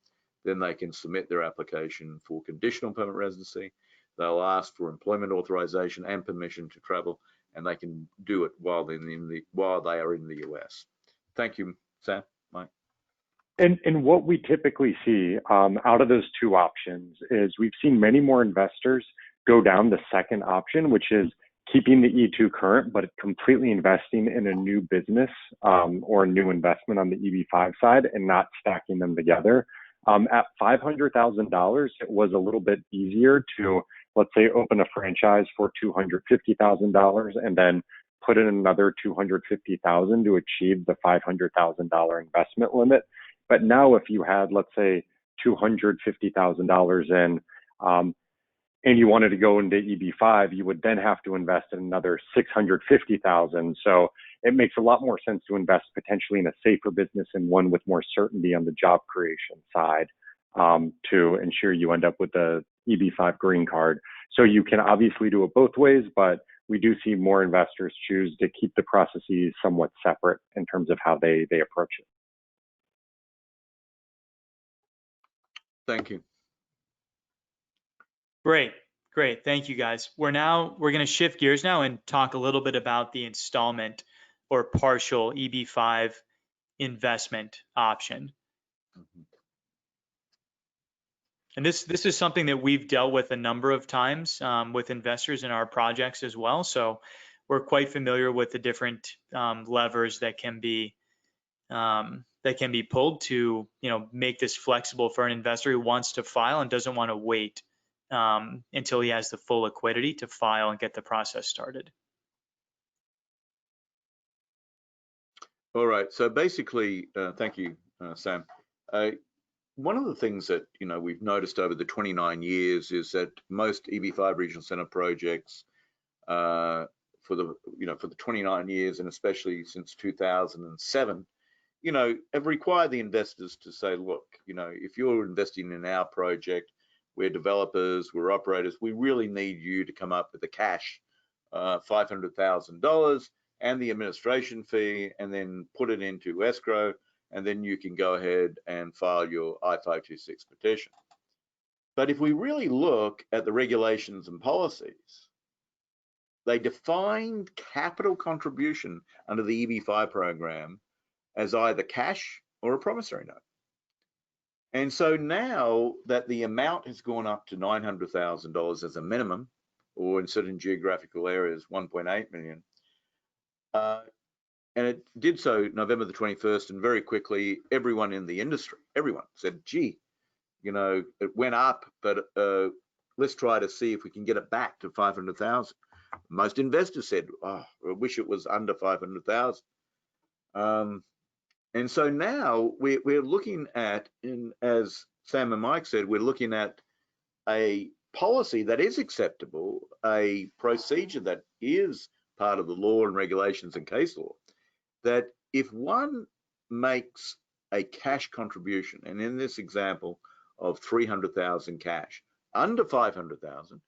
then they can submit their application for conditional permanent residency. They'll ask for employment authorization and permission to travel, and they can do it while they are in the US. Thank you, Sam. Mike. And what we typically see out of those two options is we've seen many more investors go down the second option, which is keeping the E-2 current, but completely investing in a new business or a new investment on the EB-5 side and not stacking them together. At $500,000, it was a little bit easier to, let's say, open a franchise for $250,000 and then put in another $250,000 to achieve the $500,000 investment limit. But now if you had, let's say, $250,000 in, and you wanted to go into EB-5, you would then have to invest in another $650,000. So it makes a lot more sense to invest potentially in a safer business and one with more certainty on the job creation side to ensure you end up with the EB-5 green card. So you can obviously do it both ways, but we do see more investors choose to keep the processes somewhat separate in terms of how they approach it. Thank you. Great. Thank you, guys. We're going to shift gears now and talk a little bit about the installment or partial EB-5 investment option. And this is something that we've dealt with a number of times with investors in our projects as well. So we're quite familiar with the different levers that can be pulled to, make this flexible for an investor who wants to file and doesn't want to wait until he has the full liquidity to file and get the process started. All right. So basically, thank you, Sam. One of the things that we've noticed over the 29 years is that most EB-5 regional center projects, for the 29 years, and especially since 2007, have required the investors to say, look, if you're investing in our project, we're developers, we're operators, we really need you to come up with the cash, $500,000 and the administration fee, and then put it into escrow, and then you can go ahead and file your I-526 petition. But if we really look at the regulations and policies, they define capital contribution under the EB-5 program as either cash or a promissory note. And so now that the amount has gone up to $900,000 as a minimum, or in certain geographical areas, 1.8 million, and it did so November the 21st, and very quickly, everyone in the industry, everyone said, gee, it went up, but let's try to see if we can get it back to 500,000. Most investors said, oh, I wish it was under 500,000. And so now we're looking at, as Sam and Mike said, we're looking at a policy that is acceptable, a procedure that is part of the law and regulations and case law, that if one makes a cash contribution, and in this example of 300,000 cash, under 500,000,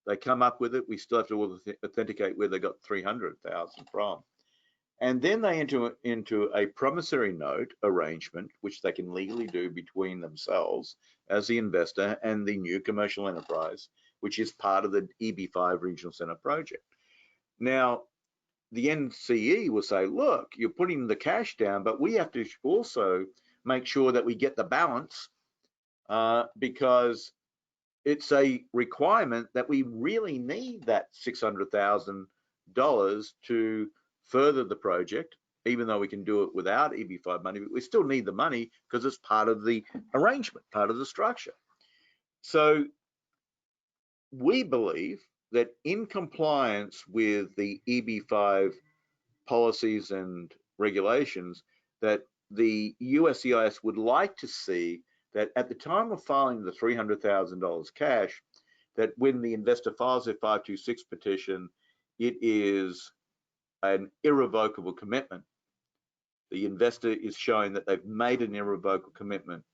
they come up with it, we still have to authenticate where they got 300,000 from. And then they enter into a promissory note arrangement, which they can legally do between themselves as the investor and the new commercial enterprise, which is part of the EB-5 Regional Center project. Now, the NCE will say, look, you're putting the cash down, but we have to also make sure that we get the balance because it's a requirement that we really need that 600,000 to further the project, even though we can do it without EB-5 money, but we still need the money because it's part of the arrangement, part of the structure. So we believe that in compliance with the EB-5 policies and regulations, that the USCIS would like to see that at the time of filing the $300,000 cash, that when the investor files their 526 petition, it is an irrevocable commitment. The investor is showing that they've made an irrevocable commitment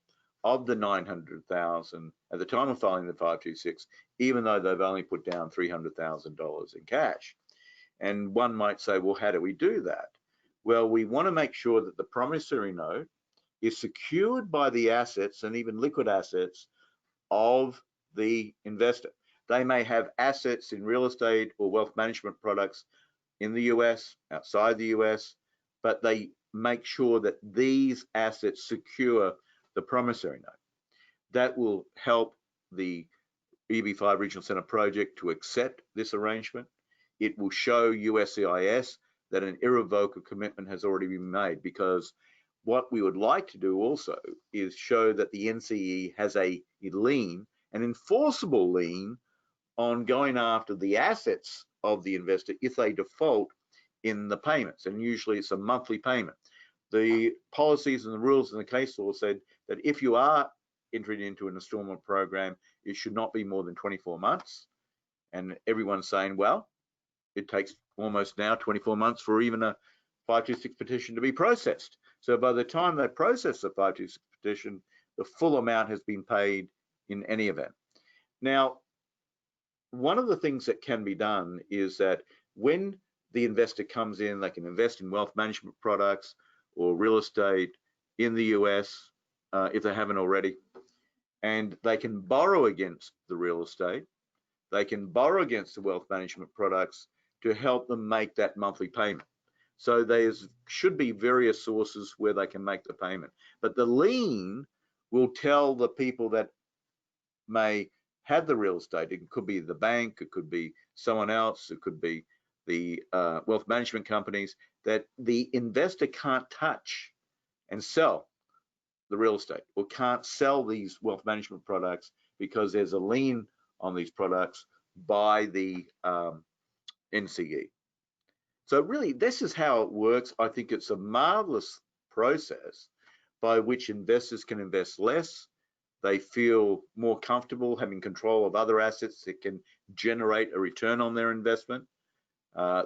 of the $900,000 at the time of filing the 526, even though they've only put down $300,000 in cash. And one might say, well, how do we do that? Well, we want to make sure that the promissory note is secured by the assets and even liquid assets of the investor. They may have assets in real estate or wealth management products in the US, outside the US, but they make sure that these assets secure the promissory note. That will help the EB-5 Regional Center project to accept this arrangement. It will show USCIS that an irrevocable commitment has already been made, because what we would like to do also is show that the NCE has a lien, an enforceable lien, on going after the assets of the investor if they default in the payments, and usually it's a monthly payment. The policies and the rules in the case law said that if you are entering into an installment program, it should not be more than 24 months. And everyone's saying, well, it takes almost now 24 months for even a 526 petition to be processed. So by the time they process the 526 petition, the full amount has been paid in any event. Now, one of the things that can be done is that when the investor comes in, they can invest in wealth management products or real estate in the US, if they haven't already, and they can borrow against the real estate. They can borrow against the wealth management products to help them make that monthly payment. So there should be various sources where they can make the payment. But the lien will tell the people that may have the real estate, it could be the bank, it could be someone else, it could be the wealth management companies, that the investor can't touch and sell the real estate, or can't sell these wealth management products because there's a lien on these products by the NCE. So really, this is how it works. I think it's a marvelous process by which investors can invest less. They feel more comfortable having control of other assets that can generate a return on their investment.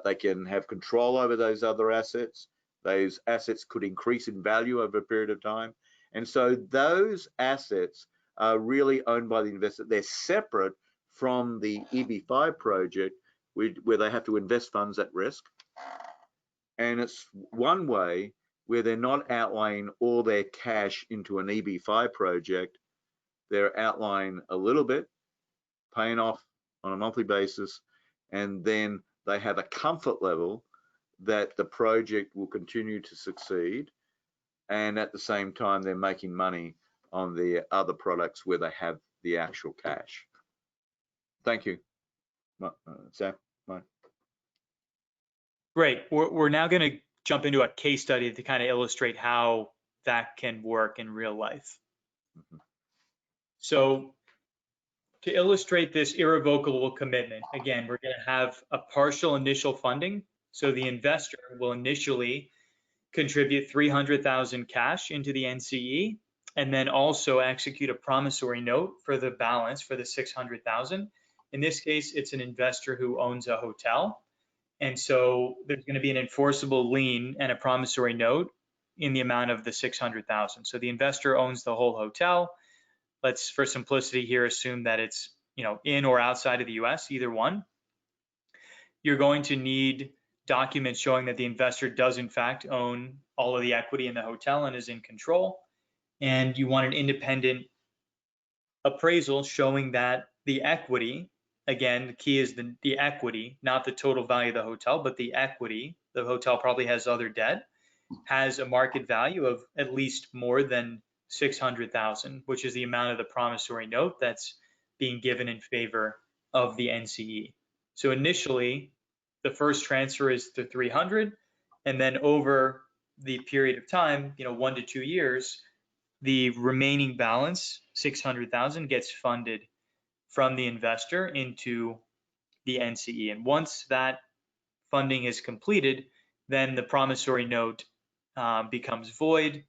They can have control over those other assets. Those assets could increase in value over a period of time. And so those assets are really owned by the investor. They're separate from the EB-5 project, where they have to invest funds at risk. And it's one way where they're not outlaying all their cash into an EB-5 project. They're outlaying a little bit, paying off on a monthly basis, and then they have a comfort level that the project will continue to succeed, and at the same time they're making money on the other products where they have the actual cash. Thank you. Sam, Mike. Great. We're now going to jump into a case study to kind of illustrate how that can work in real life. Mm-hmm. So to illustrate this irrevocable commitment, again, we're going to have a partial initial funding. So the investor will initially contribute $300,000 cash into the NCE, and then also execute a promissory note for the balance, for the $600,000. In this case, it's an investor who owns a hotel. And so there's going to be an enforceable lien and a promissory note in the amount of the $600,000. So the investor owns the whole hotel. Let's, for simplicity here, assume that it's, in or outside of the US, either one. You're going to need documents showing that the investor does in fact own all of the equity in the hotel and is in control. And you want an independent appraisal showing that the equity, again, the key is the equity, not the total value of the hotel, but the equity. The hotel probably has other debt, has a market value of at least more than $600,000, which is the amount of the promissory note that's being given in favor of the NCE. So initially, the first transfer is to 300, and then over the period of time, 1 to 2 years, the remaining balance, 600,000, gets funded from the investor into the NCE. And once that funding is completed, then the promissory note becomes void,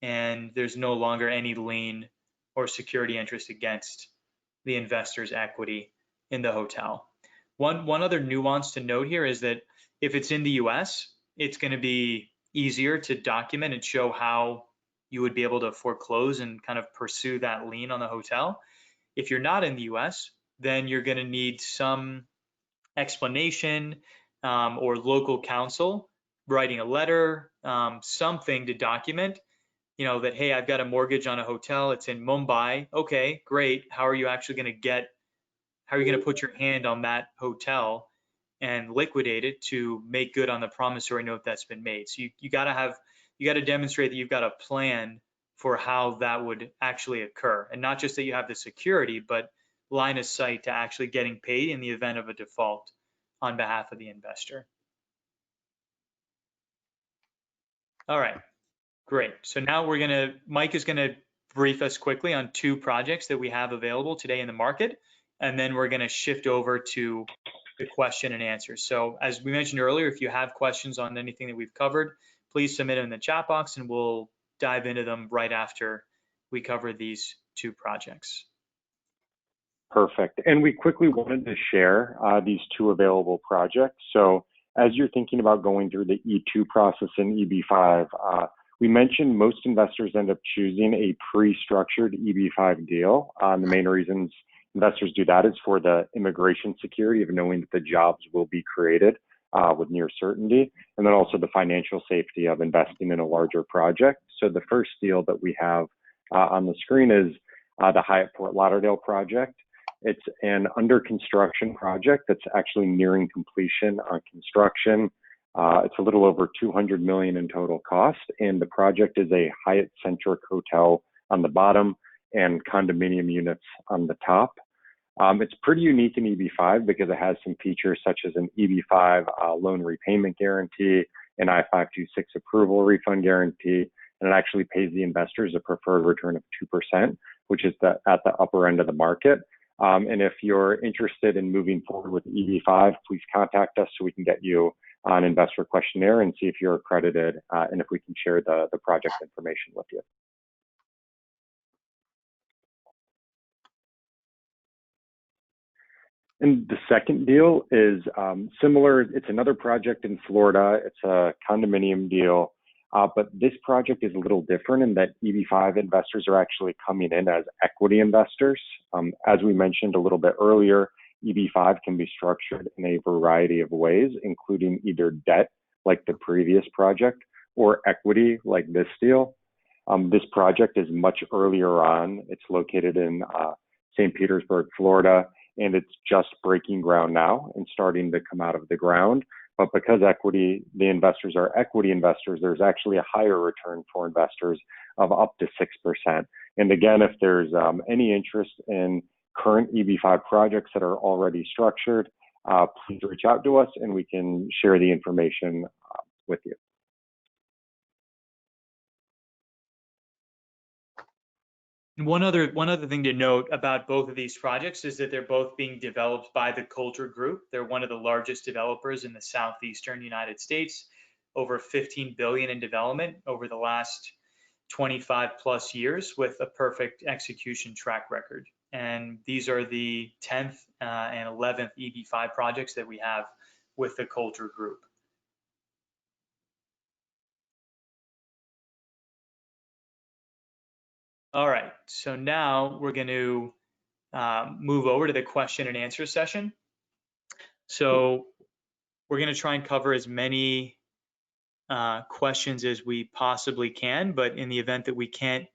and there's no longer any lien or security interest against the investor's equity in the hotel. One other nuance to note here is that if it's in the US, it's going to be easier to document and show how you would be able to foreclose and kind of pursue that lien on the hotel. If you're not in the US, then you're going to need some explanation or local counsel writing a letter, something to document, that, hey, I've got a mortgage on a hotel. It's in Mumbai. Okay, great. How are you going to put your hand on that hotel and liquidate it to make good on the promissory note that's been made? So you got to demonstrate that you've got a plan for how that would actually occur, and not just that you have the security, but line of sight to actually getting paid in the event of a default on behalf of the investor. All right, great. So now Mike is gonna brief us quickly on 2 projects that we have available today in the market, and then we're gonna shift over to the question and answer. So as we mentioned earlier, if you have questions on anything that we've covered, please submit them in the chat box and we'll dive into them right after we cover these 2 projects. Perfect. And we quickly wanted to share these 2 available projects. So as you're thinking about going through the E-2 process in EB-5, we mentioned most investors end up choosing a pre-structured EB-5 deal. The main reasons investors do that is for the immigration security of knowing that the jobs will be created with near certainty, and then also the financial safety of investing in a larger project. So the first deal that we have on the screen is the Hyatt Fort Lauderdale project. It's an under construction project that's actually nearing completion on construction. It's a little over $200 million in total cost, and the project is a Hyatt-centric hotel on the bottom and condominium units on the top. It's pretty unique in EB-5 because it has some features such as an EB-5 loan repayment guarantee, an I-526 approval refund guarantee, and it actually pays the investors a preferred return of 2%, which is at the upper end of the market. And if you're interested in moving forward with EB-5, please contact us so we can get you an investor questionnaire and see if you're accredited and if we can share the project information with you. And the second deal is similar. It's another project in Florida. It's a condominium deal, but this project is a little different in that EB-5 investors are actually coming in as equity investors. As we mentioned a little bit earlier, EB-5 can be structured in a variety of ways, including either debt, like the previous project, or equity, like this deal. This project is much earlier on. It's located in St. Petersburg, Florida, and it's just breaking ground now and starting to come out of the ground. But because the investors are equity investors, there's actually a higher return for investors of up to 6%. And again, if there's any interest in current EB-5 projects that are already structured, please reach out to us and we can share the information with you. One other thing to note about both of these projects is that they're both being developed by the Coulter Group. They're one of the largest developers in the southeastern United States, over $15 billion in development over the last 25 plus years with a perfect execution track record. And these are the 10th and 11th EB-5 projects that we have with the Coulter Group. All right, so now we're going to move over to the question and answer session. So we're going to try and cover as many questions as we possibly can, but in the event that we can't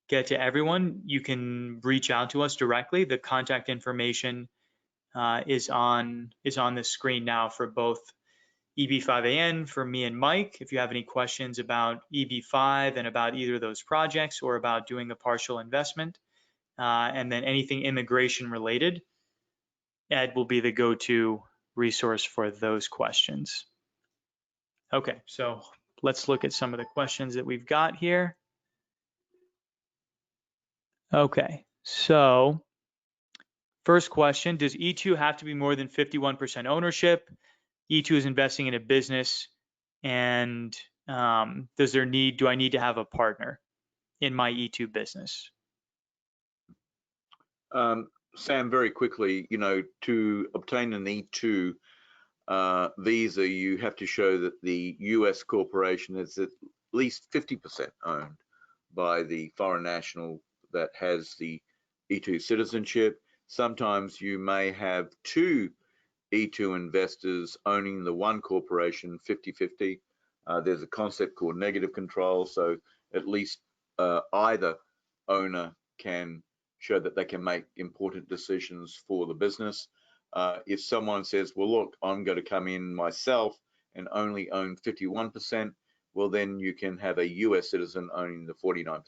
get to everyone, you can reach out to us directly. The contact information is on the screen now for both EB-5AN, for me and Mike. If you have any questions about EB-5 and about either of those projects or about doing a partial investment, and then anything immigration related, Ed will be the go-to resource for those questions. Okay, so let's look at some of the questions that we've got here. Okay, so first question, does E2 have to be more than 51% ownership? E2 is investing in a business, and do I need to have a partner in my E2 business? Sam, very quickly, to obtain an E2 visa, you have to show that the US corporation is at least 50% owned by the foreign national that has the E2 citizenship. Sometimes you may have two E2 investors owning the one corporation 50-50. There's a concept called negative control, so at least either owner can show that they can make important decisions for the business. If someone says, well, look, I'm going to come in myself and only own 51%, well, then you can have a US citizen owning the 49%.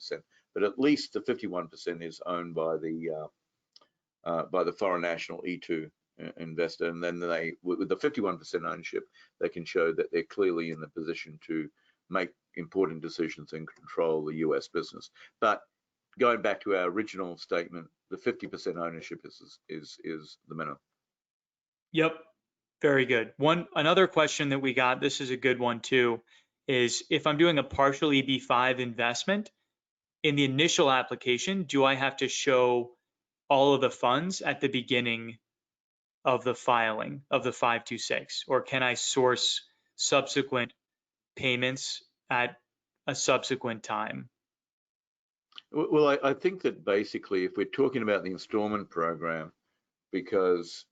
But at least the 51% is owned by the foreign national E2 investor, and then they, with the 51% ownership, they can show that they're clearly in the position to make important decisions and control the US business. But going back to our original statement, the 50% ownership is the minimum. Yep, very good. Another question that we got, this is a good one too, is if I'm doing a partial EB-5 investment, in the initial application, do I have to show all of the funds at the beginning of the filing of the 526, or can I source subsequent payments at a subsequent time? Well, I think that basically, if we're talking about the installment program, because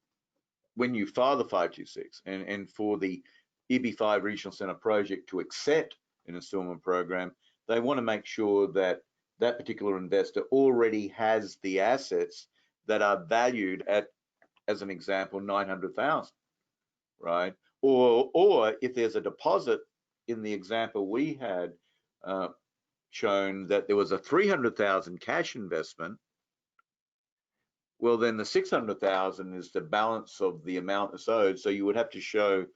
when you file the 526 and for the EB-5 Regional Center project to accept an installment program, they want to make sure that that particular investor already has the assets that are valued at, as an example, 900,000, right? Or if there's a deposit in the example we had shown that there was a 300,000 cash investment, well, then the 600,000 is the balance of the amount that's owed. So you would have to show,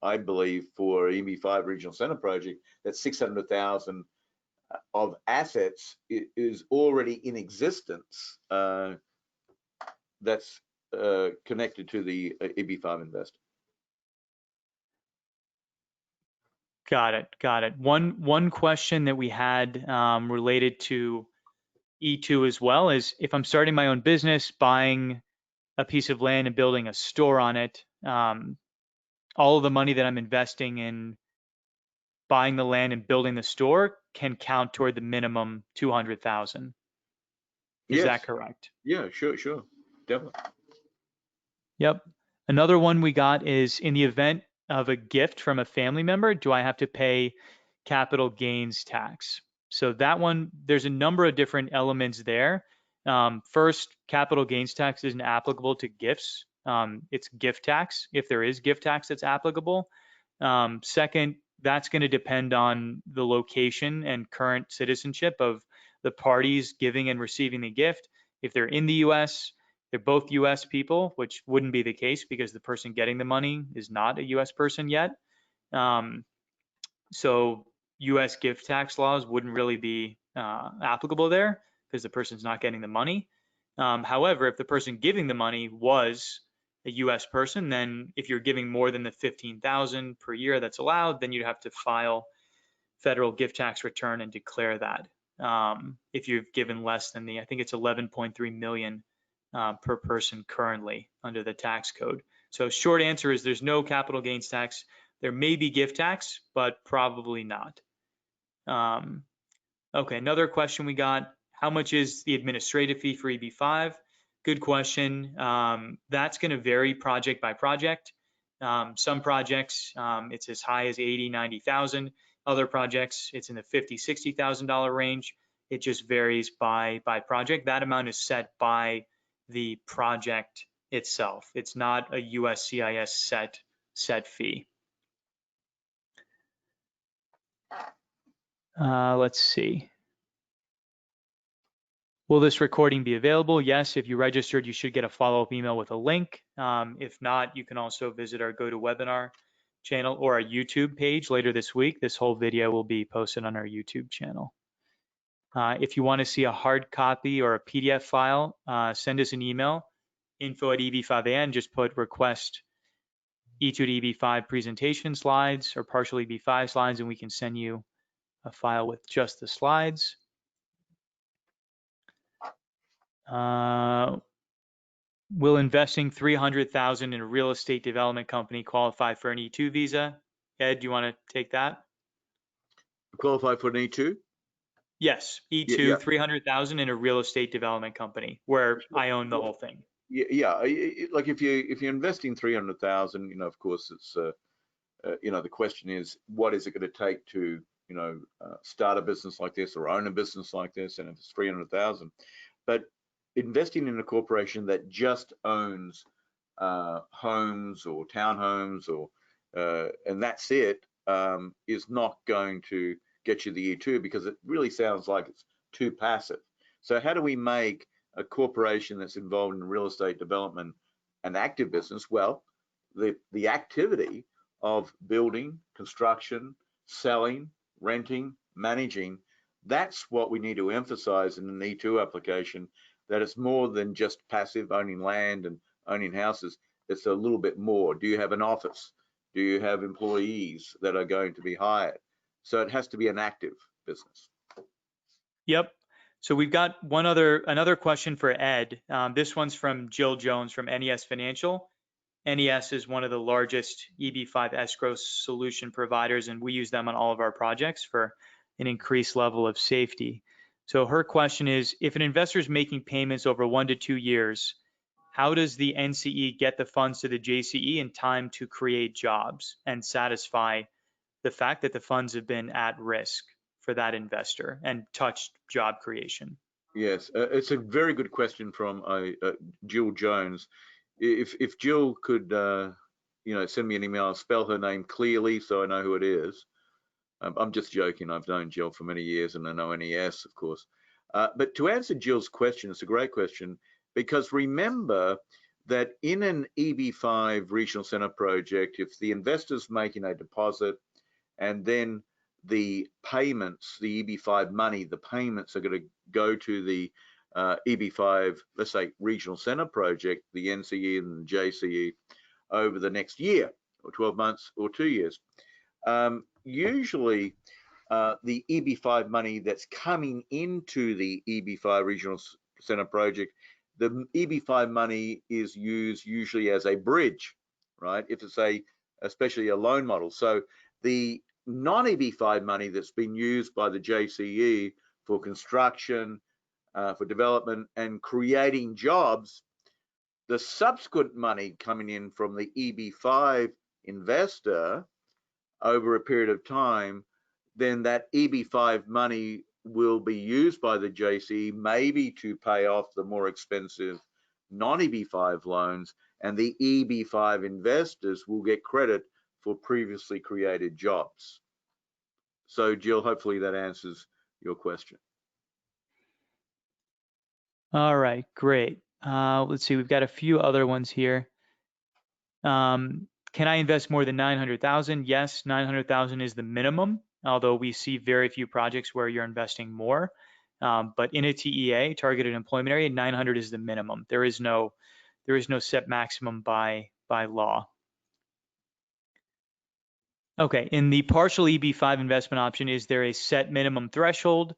I believe, for EB-5 Regional Center project, that 600,000 of assets is already in existence that's connected to the EB-5 investor. Got it. One question that we had related to E2 as well is, if I'm starting my own business, buying a piece of land and building a store on it, all of the money that I'm investing in buying the land and building the store can count toward the minimum 200,000. Is Yes. that correct? Yeah, sure, definitely. Yep. Another one we got is, in the event of a gift from a family member, do I have to pay capital gains tax? So that one, there's a number of different elements there. First, capital gains tax isn't applicable to gifts. It's gift tax, if there is gift tax that's applicable. Second, that's going to depend on the location and current citizenship of the parties giving and receiving the gift. If they're in the US, they're both US people, which wouldn't be the case because the person getting the money is not a US person yet. So US gift tax laws wouldn't really be applicable there because the person's not getting the money. However, if the person giving the money was a US person, then if you're giving more than the 15,000 per year that's allowed, then you'd have to file federal gift tax return and declare that. If you've given less than I think it's 11.3 million per person currently under the tax code. So short answer is there's no capital gains tax. There may be gift tax, but probably not. Okay, another question we got, how much is the administrative fee for EB-5? Good question. That's going to vary project by project. Some projects, it's as high as 80, 90,000. Other projects, it's in the $50,000, $60,000 range. It just varies by project. That amount is set by the project itself. It's not a USCIS set fee. Let's see. Will this recording be available? Yes, if you registered, you should get a follow-up email with a link. If not, you can also visit our GoToWebinar channel or our YouTube page later this week. This whole video will be posted on our YouTube channel. If you want to see a hard copy or a PDF file, send us an email, info@EB5AN, just put request E2 to EB5 presentation slides or partial EB5 slides, and we can send you a file with just the slides. Will investing $300,000 in a real estate development company qualify for an E2 visa? Ed, do you want to take that? Qualify for an E2? Yes, E2, Yeah. 300,000 in a real estate development company where I own the whole thing. Yeah. Like if you're investing 300,000, you know, of course it's you know, the question is, what is it going to take to, you know, start a business like this or own a business like this? And if it's 300,000, but investing in a corporation that just owns homes or townhomes or and that's it, is not going to get you the E2, because it really sounds like it's too passive. So how do we make a corporation that's involved in real estate development an active business? Well, the activity of building, construction, selling, renting, managing, that's what we need to emphasize in an E2 application, that it's more than just passive owning land and owning houses. It's a little bit more. Do you have an office? Do you have employees that are going to be hired? So it has to be an active business. Yep. So we've got another question for Ed. This one's from Jill Jones from NES Financial. NES is one of the largest EB-5 escrow solution providers, and we use them on all of our projects for an increased level of safety. So her question is, if an investor is making payments over 1 to 2 years, how does the NCE get the funds to the JCE in time to create jobs and satisfy the fact that the funds have been at risk for that investor and touched job creation? Yes, it's a very good question from Jill Jones. If Jill could, you know, send me an email, I'll spell her name clearly so I know who it is. I'm just joking. I've known Jill for many years, and I know NES, of course. But to answer Jill's question, it's a great question, because remember that in an EB-5 regional center project, if the investor's making a deposit and then the payments, the EB-5 money, the payments are going to go to the EB-5, let's say, regional center project, the NCE and the JCE, over the next year or 12 months or 2 years. Usually the EB-5 money that's coming into the EB-5 regional center project, the EB-5 money is used usually as a bridge, right? If it's especially a loan model. So the non-EB-5 money that's been used by the JCE for construction, for development and creating jobs, the subsequent money coming in from the EB-5 investor over a period of time, then that EB-5 money will be used by the JCE maybe to pay off the more expensive non-EB-5 loans, and the EB-5 investors will get credit for previously created jobs. So Jill, hopefully that answers your question. All right, great. Let's see, we've got a few other ones here. Can I invest more than 900,000? Yes, 900,000 is the minimum, although we see very few projects where you're investing more. But in a TEA, targeted employment area, 900 is the minimum. There is no set maximum by law. Okay, in the partial EB-5 investment option, is there a set minimum threshold?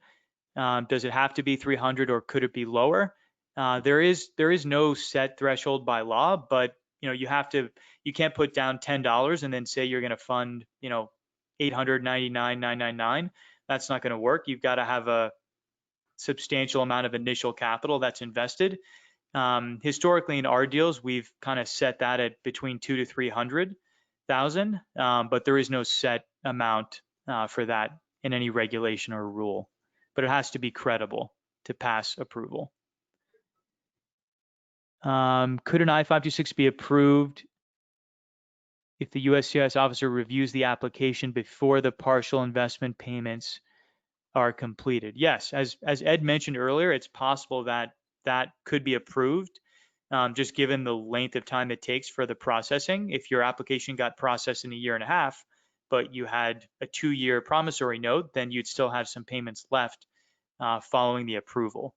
Does it have to be 300 or could it be lower? There is no set threshold by law, but you know, you can't put down $10 and then say you're going to fund, you know, $899,999. That's not going to work. You've got to have a substantial amount of initial capital that's invested. Historically, in our deals, we've kind of set that at between 200,000 to 300,000, but there is no set amount for that in any regulation or rule. But it has to be credible to pass approval. Could an I-526 be approved if the USCIS officer reviews the application before the partial investment payments are completed. Yes, as Ed mentioned earlier, it's possible that that could be approved, just given the length of time it takes for the processing. If your application got processed in a year and a half, but you had a 2-year promissory note, then you'd still have some payments left following the approval.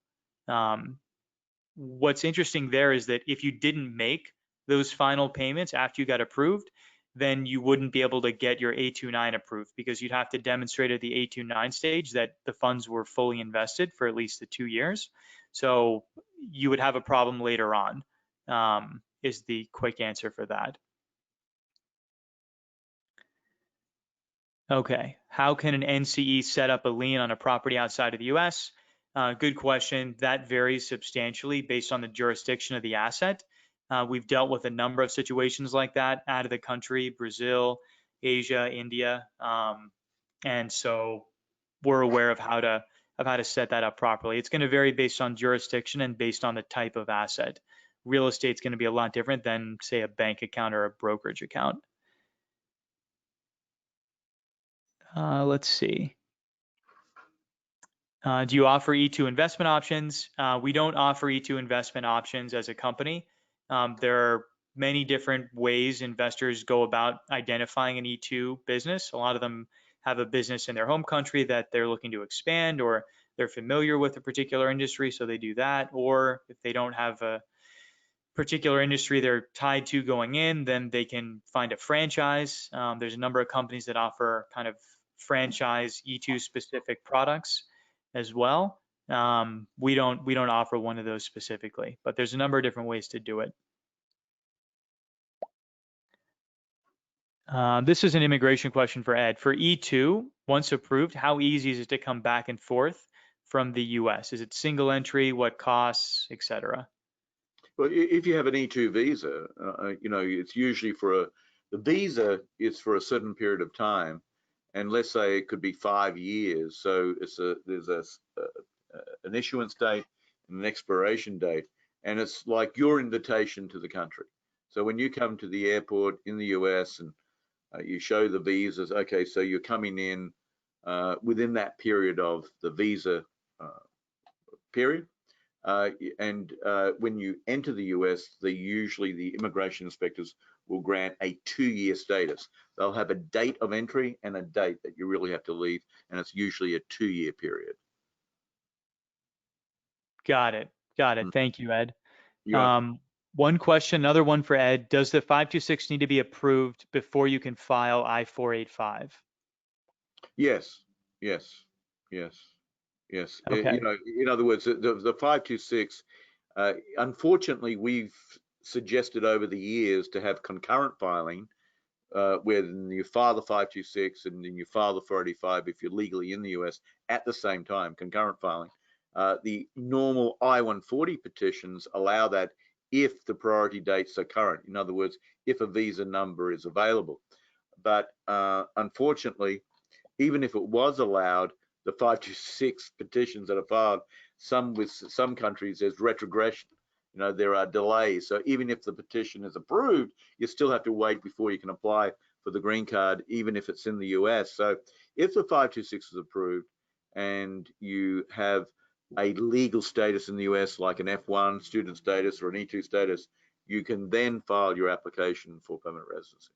What's interesting there is that if you didn't make those final payments after you got approved, then you wouldn't be able to get your A29 approved, because you'd have to demonstrate at the A29 stage that the funds were fully invested for at least the 2 years. So you would have a problem later on, is the quick answer for that. Okay, how can an NCE set up a lien on a property outside of the US? Good question. That varies substantially based on the jurisdiction of the asset. We've dealt with a number of situations like that out of the country, Brazil, Asia, India. And so we're aware of how to set that up properly. It's going to vary based on jurisdiction and based on the type of asset. Real estate's going to be a lot different than, say, a bank account or a brokerage account. Let's see. Do you offer E-2 investment options? We don't offer E-2 investment options as a company. There are many different ways investors go about identifying an E-2 business. A lot of them have a business in their home country that they're looking to expand, or they're familiar with a particular industry, so they do that. Or if they don't have a particular industry they're tied to going in, then they can find a franchise. There's a number of companies that offer kind of franchise E-2 specific products as well. We don't offer one of those specifically, but there's a number of different ways to do it. This is an immigration question for Ed. For E-2, once approved, how easy is it to come back and forth from the US? Is it single entry? What costs, etc.? Well, if you have an E-2 visa, it's usually the visa is for a certain period of time, and let's say it could be 5 years. So there's an issuance date and an expiration date, and it's like your invitation to the country. So when you come to the airport in the US and you show the visas, okay, so you're coming in within that period of the visa period. And when you enter the US, usually the immigration inspectors will grant a 2-year status. They'll have a date of entry and a date that you really have to leave, and it's usually a 2-year period. Got it. Thank you, Ed. One question, another one for Ed. Does the 526 need to be approved before you can file I-485? Yes. Okay. In other words, the 526, unfortunately, we've suggested over the years to have concurrent filing, when you file the 526 and then you file the 485 if you're legally in the US at the same time, concurrent filing. The normal I-140 petitions allow that if the priority dates are current. In other words, if a visa number is available. But unfortunately, even if it was allowed, the 526 petitions that are filed, with some countries, there's retrogression. There are delays. So even if the petition is approved, you still have to wait before you can apply for the green card, even if it's in the US. So if the 526 is approved and you have a legal status in the US, like an F1 student status or an E-2 status, you can then file your application for permanent residency.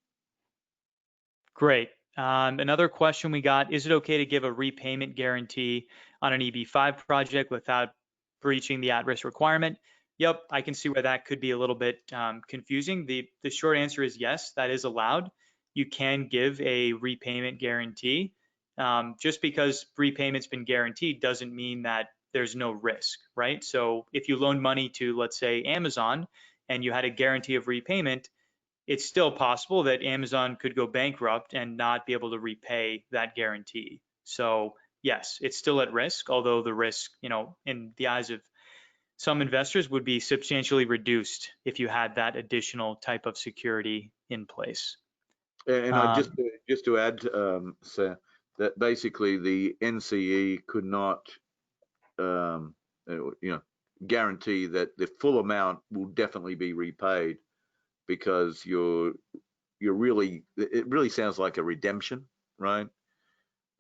Great. Another question we got, is it okay to give a repayment guarantee on an EB-5 project without breaching the at-risk requirement? Yep, I can see where that could be a little bit confusing. The short answer is yes, that is allowed. You can give a repayment guarantee. Just because repayment's been guaranteed doesn't mean that there's no risk, right? So if you loan money to, let's say, Amazon, and you had a guarantee of repayment, it's still possible that Amazon could go bankrupt and not be able to repay that guarantee. So yes, it's still at risk, although the risk, in the eyes of some investors would be substantially reduced if you had that additional type of security in place. And just to add, Sir, that basically the NCE could not, guarantee that the full amount will definitely be repaid, because it really sounds like a redemption, right?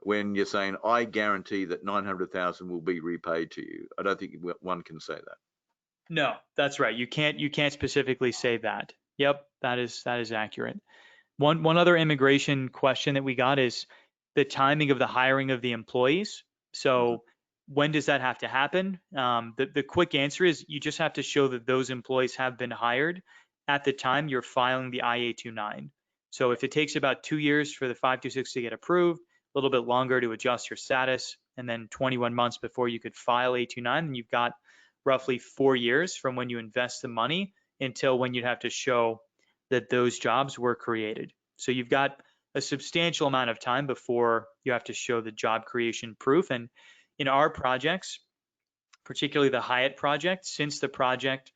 when you're saying, I guarantee that 900,000 will be repaid to you. I don't think one can say that. No, that's right. You can't specifically say that. Yep, that is accurate. One other immigration question that we got is the timing of the hiring of the employees. So when does that have to happen? The quick answer is you just have to show that those employees have been hired at the time you're filing the I-829. So if it takes about 2 years for the 526 to get approved, a little bit longer to adjust your status, and then 21 months before you could file 829, then you've got roughly 4 years from when you invest the money until when you'd have to show that those jobs were created. So you've got a substantial amount of time before you have to show the job creation proof. And in our projects, particularly the Hyatt project, since the project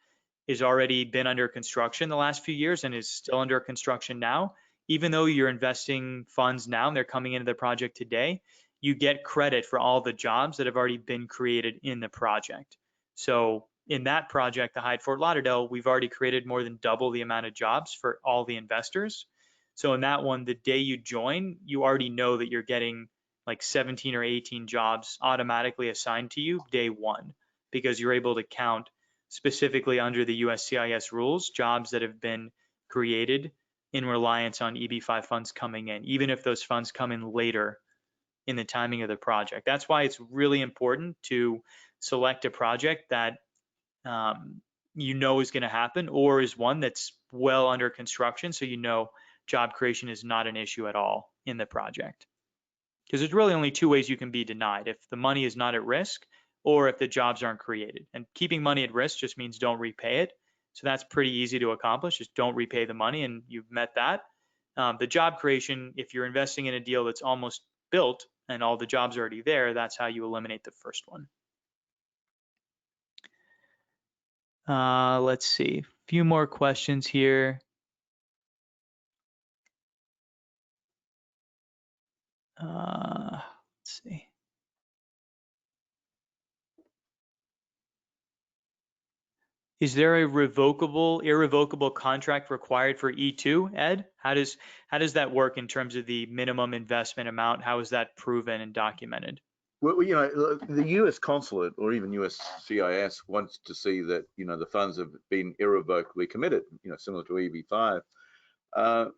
has already been under construction the last few years and is still under construction now, even though you're investing funds now and they're coming into the project today, you get credit for all the jobs that have already been created in the project. So in that project, the Hyatt Fort Lauderdale, we've already created more than double the amount of jobs for all the investors. So in that one, the day you join, you already know that you're getting like 17 or 18 jobs automatically assigned to you day one, because you're able to count specifically under the USCIS rules, jobs that have been created in reliance on EB-5 funds coming in, even if those funds come in later in the timing of the project. That's why it's really important to select a project that you know is going to happen, or is one that's well under construction, so you know job creation is not an issue at all in the project. Because there's really only two ways you can be denied: if the money is not at risk, or if the jobs aren't created. And keeping money at risk just means don't repay it. So that's pretty easy to accomplish. Just don't repay the money and you've met that. The job creation, if you're investing in a deal that's almost built and all the jobs are already there, that's how you eliminate the first one. Let's see, a few more questions here. Let's see. Is there a irrevocable contract required for E-2, Ed? How does that work in terms of the minimum investment amount? How is that proven and documented? Well, you know, the U.S. consulate or even USCIS wants to see that, you know, the funds have been irrevocably committed, you know, similar to EB-5.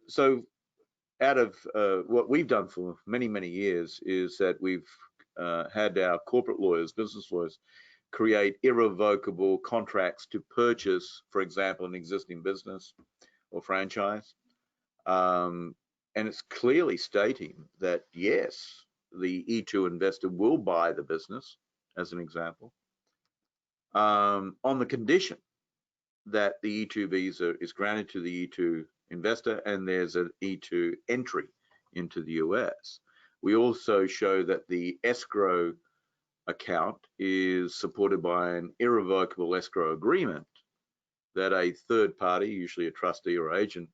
So out of what we've done for many, many years is that we've had our corporate lawyers, business lawyers, create irrevocable contracts to purchase, for example, an existing business or franchise. And it's clearly stating that, yes, the E-2 investor will buy the business, as an example, on the condition that the E-2 visa is granted to the E-2 investor and there's an E-2 entry into the US. We also show that the escrow account is supported by an irrevocable escrow agreement that a third party, usually a trustee or agent,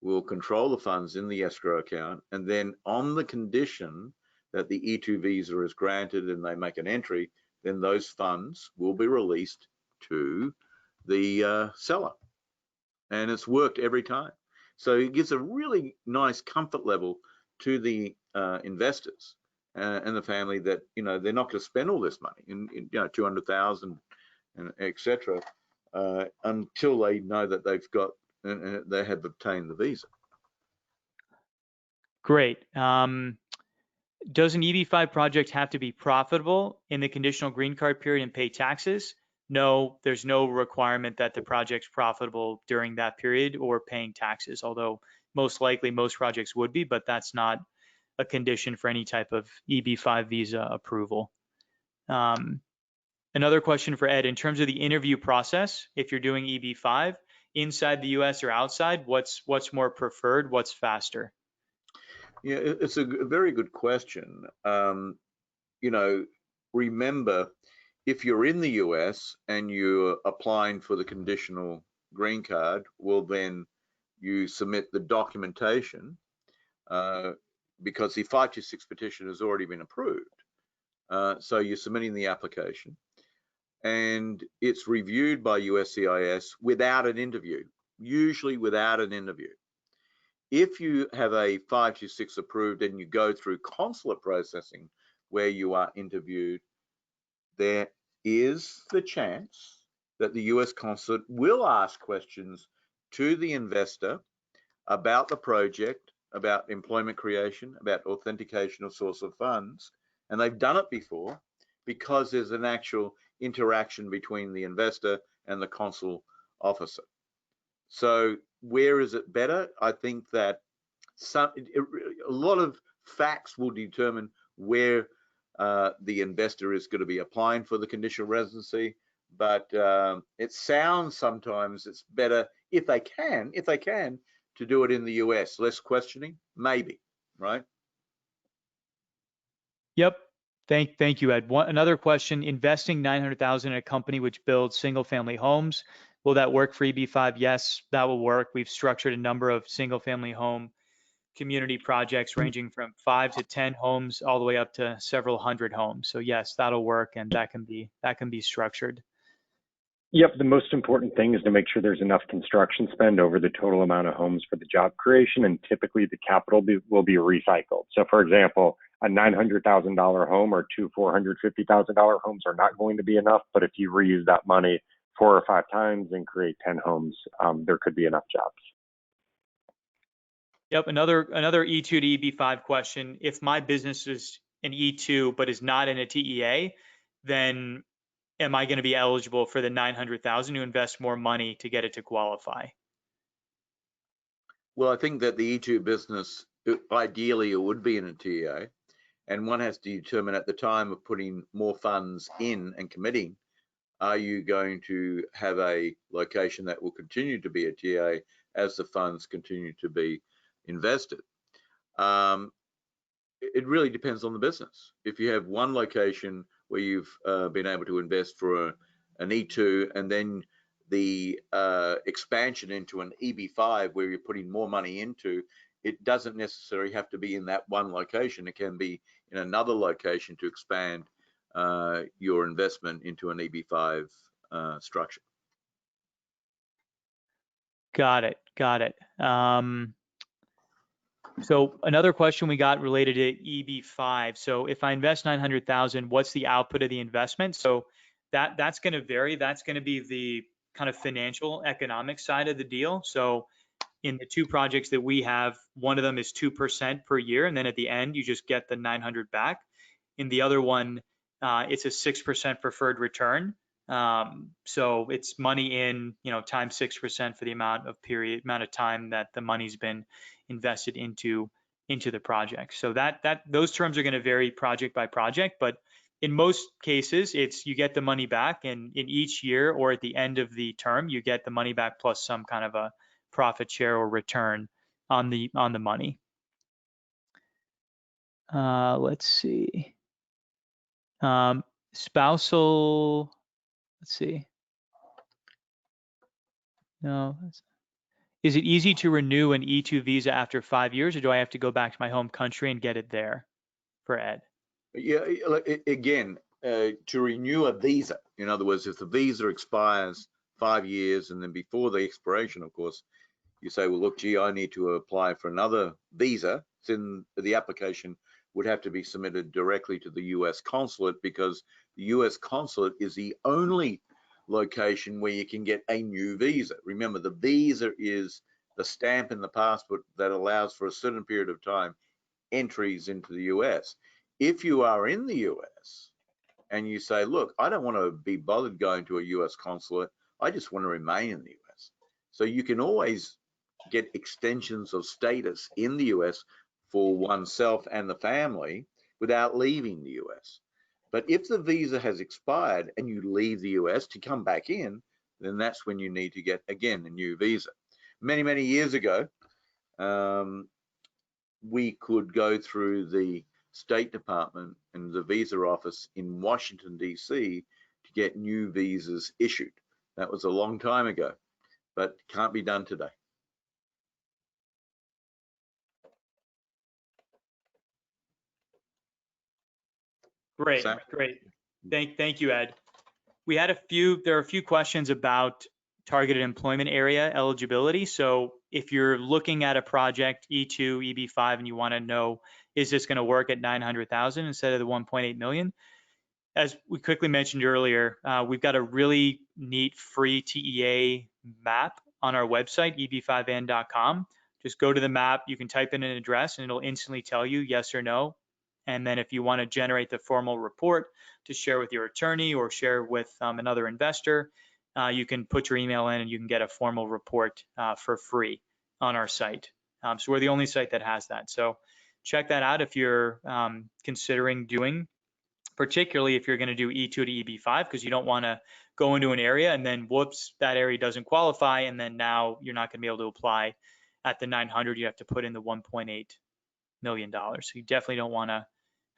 will control the funds in the escrow account, and then on the condition that the E-2 visa is granted and they make an entry, then those funds will be released to the seller. And it's worked every time. So it gives a really nice comfort level to the investors and the family that, you know, they're not going to spend all this money, in you know, 200,000 and etc. Until they know that they've got they have obtained the visa. Great. Does an EB-5 project have to be profitable in the conditional green card period and pay taxes? No, there's no requirement that the project's profitable during that period or paying taxes, although most likely most projects would be, but that's not a condition for any type of EB-5 visa approval. Another question for Ed, in terms of the interview process, if you're doing EB-5 inside the US or outside, what's more preferred? What's faster? Yeah, it's a very good question. You know, remember, if you're in the US and you're applying for the conditional green card, well, then you submit the documentation because the 526 petition has already been approved. So you're submitting the application and it's reviewed by USCIS without an interview, usually without an interview. if you have a 526 approved and you go through consulate processing where you are interviewed, there is the chance that the US consulate will ask questions to the investor about the project, about employment creation, about authentication of source of funds. And they've done it before because there's an actual interaction between the investor and the consul officer. So where is it better? I think that a lot of facts will determine where the investor is going to be applying for the conditional residency, but it sounds sometimes it's better if they can to do it in the US. Less questioning, maybe, right? Yep. Thank you, Ed. Another question: investing $900,000 in a company which builds single-family homes, will that work for EB-5? Yes, that will work. We've structured a number of single-family home community projects ranging from 5 to 10 homes all the way up to several hundred homes. So yes, that'll work, and that can be structured. Yep, the most important thing is to make sure there's enough construction spend over the total amount of homes for the job creation, and typically the capital will be recycled. So for example, a $900,000 home or two $450,000 homes are not going to be enough, but if you reuse that money 4 or 5 times and create 10 homes, there could be enough jobs. Yep, another E2 to EB-5 question. If my business is an E2 but is not in a TEA, then am I going to be eligible for the $900,000 to invest more money to get it to qualify? Well, I think that the E2 business, ideally it would be in a TEA, and one has to determine at the time of putting more funds in and committing, are you going to have a location that will continue to be a TEA as the funds continue to be invested? It really depends on the business. If you have one location where you've been able to invest for an E2 and then the expansion into an EB-5 where you're putting more money into, it doesn't necessarily have to be in that one location. It can be in another location to expand your investment into an EB-5 structure. Got it. So another question we got related to EB-5. So if I invest $900,000, what's the output of the investment? So that's going to vary. That's going to be the kind of financial economic side of the deal. So in the 2 projects that we have, one of them is 2% per year, and then at the end you just get the 900 back. In the other one, it's a 6% preferred return. So it's money in, times 6% for the amount of time that the money's been invested into the project. So those terms are going to vary project by project, but in most cases, it's you get the money back, and in each year or at the end of the term, you get the money back plus some kind of a profit share or return on the money. Let's see. Spousal. Let's see. No. Is it easy to renew an E2 visa after 5 years, or do I have to go back to my home country and get it there? For Ed. Yeah, again, to renew a visa, in other words, if the visa expires 5 years and then before the expiration, of course, you say, well, look, gee, I need to apply for another visa. Then the application would have to be submitted directly to the US consulate, because the US consulate is the only location where you can get a new visa. Remember, the visa is the stamp in the passport that allows for a certain period of time entries into the US. If you are in the US and you say, look, I don't want to be bothered going to a US consulate, I just want to remain in the US. So you can always get extensions of status in the US for oneself and the family without leaving the US. But if the visa has expired and you leave the US to come back in, then that's when you need to get, again, a new visa. Many, many years ago, we could go through the State Department and the visa office in Washington, D.C. to get new visas issued. That was a long time ago, but can't be done today. Great. Thank you, Ed. There are a few questions about targeted employment area eligibility. So if you're looking at a project E2, EB-5, and you want to know, is this going to work at 900,000 instead of the 1.8 million? As we quickly mentioned earlier, we've got a really neat free TEA map on our website, eb5n.com. Just go to the map, you can type in an address and it'll instantly tell you yes or no. And then if you want to generate the formal report to share with your attorney or share with another investor, you can put your email in and you can get a formal report for free on our site. So we're the only site that has that. So check that out if you're considering doing, particularly if you're going to do E2 to EB-5, because you don't want to go into an area and then whoops, that area doesn't qualify, and then now you're not going to be able to apply at the 900. You have to put in the $1.8 million. So you definitely don't want to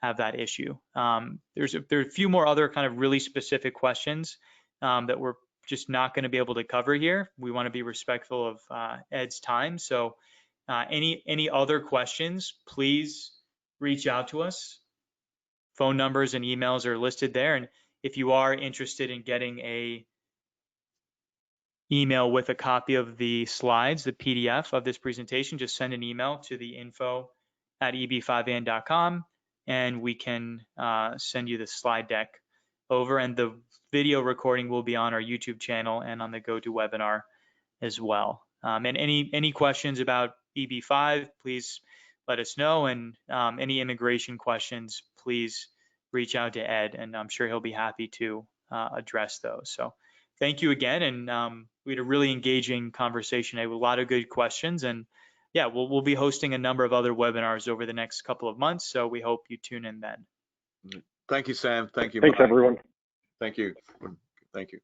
have that issue. There's a few more other kind of really specific questions that we're just not going to be able to cover here. We want to be respectful of Ed's time. So any other questions, please reach out to us. Phone numbers and emails are listed there. And if you are interested in getting a email with a copy of the slides, the PDF of this presentation, just send an email to the info@eb5n.com and we can send you the slide deck over. And the video recording will be on our YouTube channel and on the GoToWebinar as well. And any questions about EB-5, please let us know. And any immigration questions, please reach out to Ed, and I'm sure he'll be happy to address those. So thank you again. And we had a really engaging conversation with a lot of good questions. And yeah, we'll be hosting a number of other webinars over the next couple of months. So we hope you tune in then. Thank you, Sam. Thank you. Thanks, Mike. everyone. Thank you. Thank you.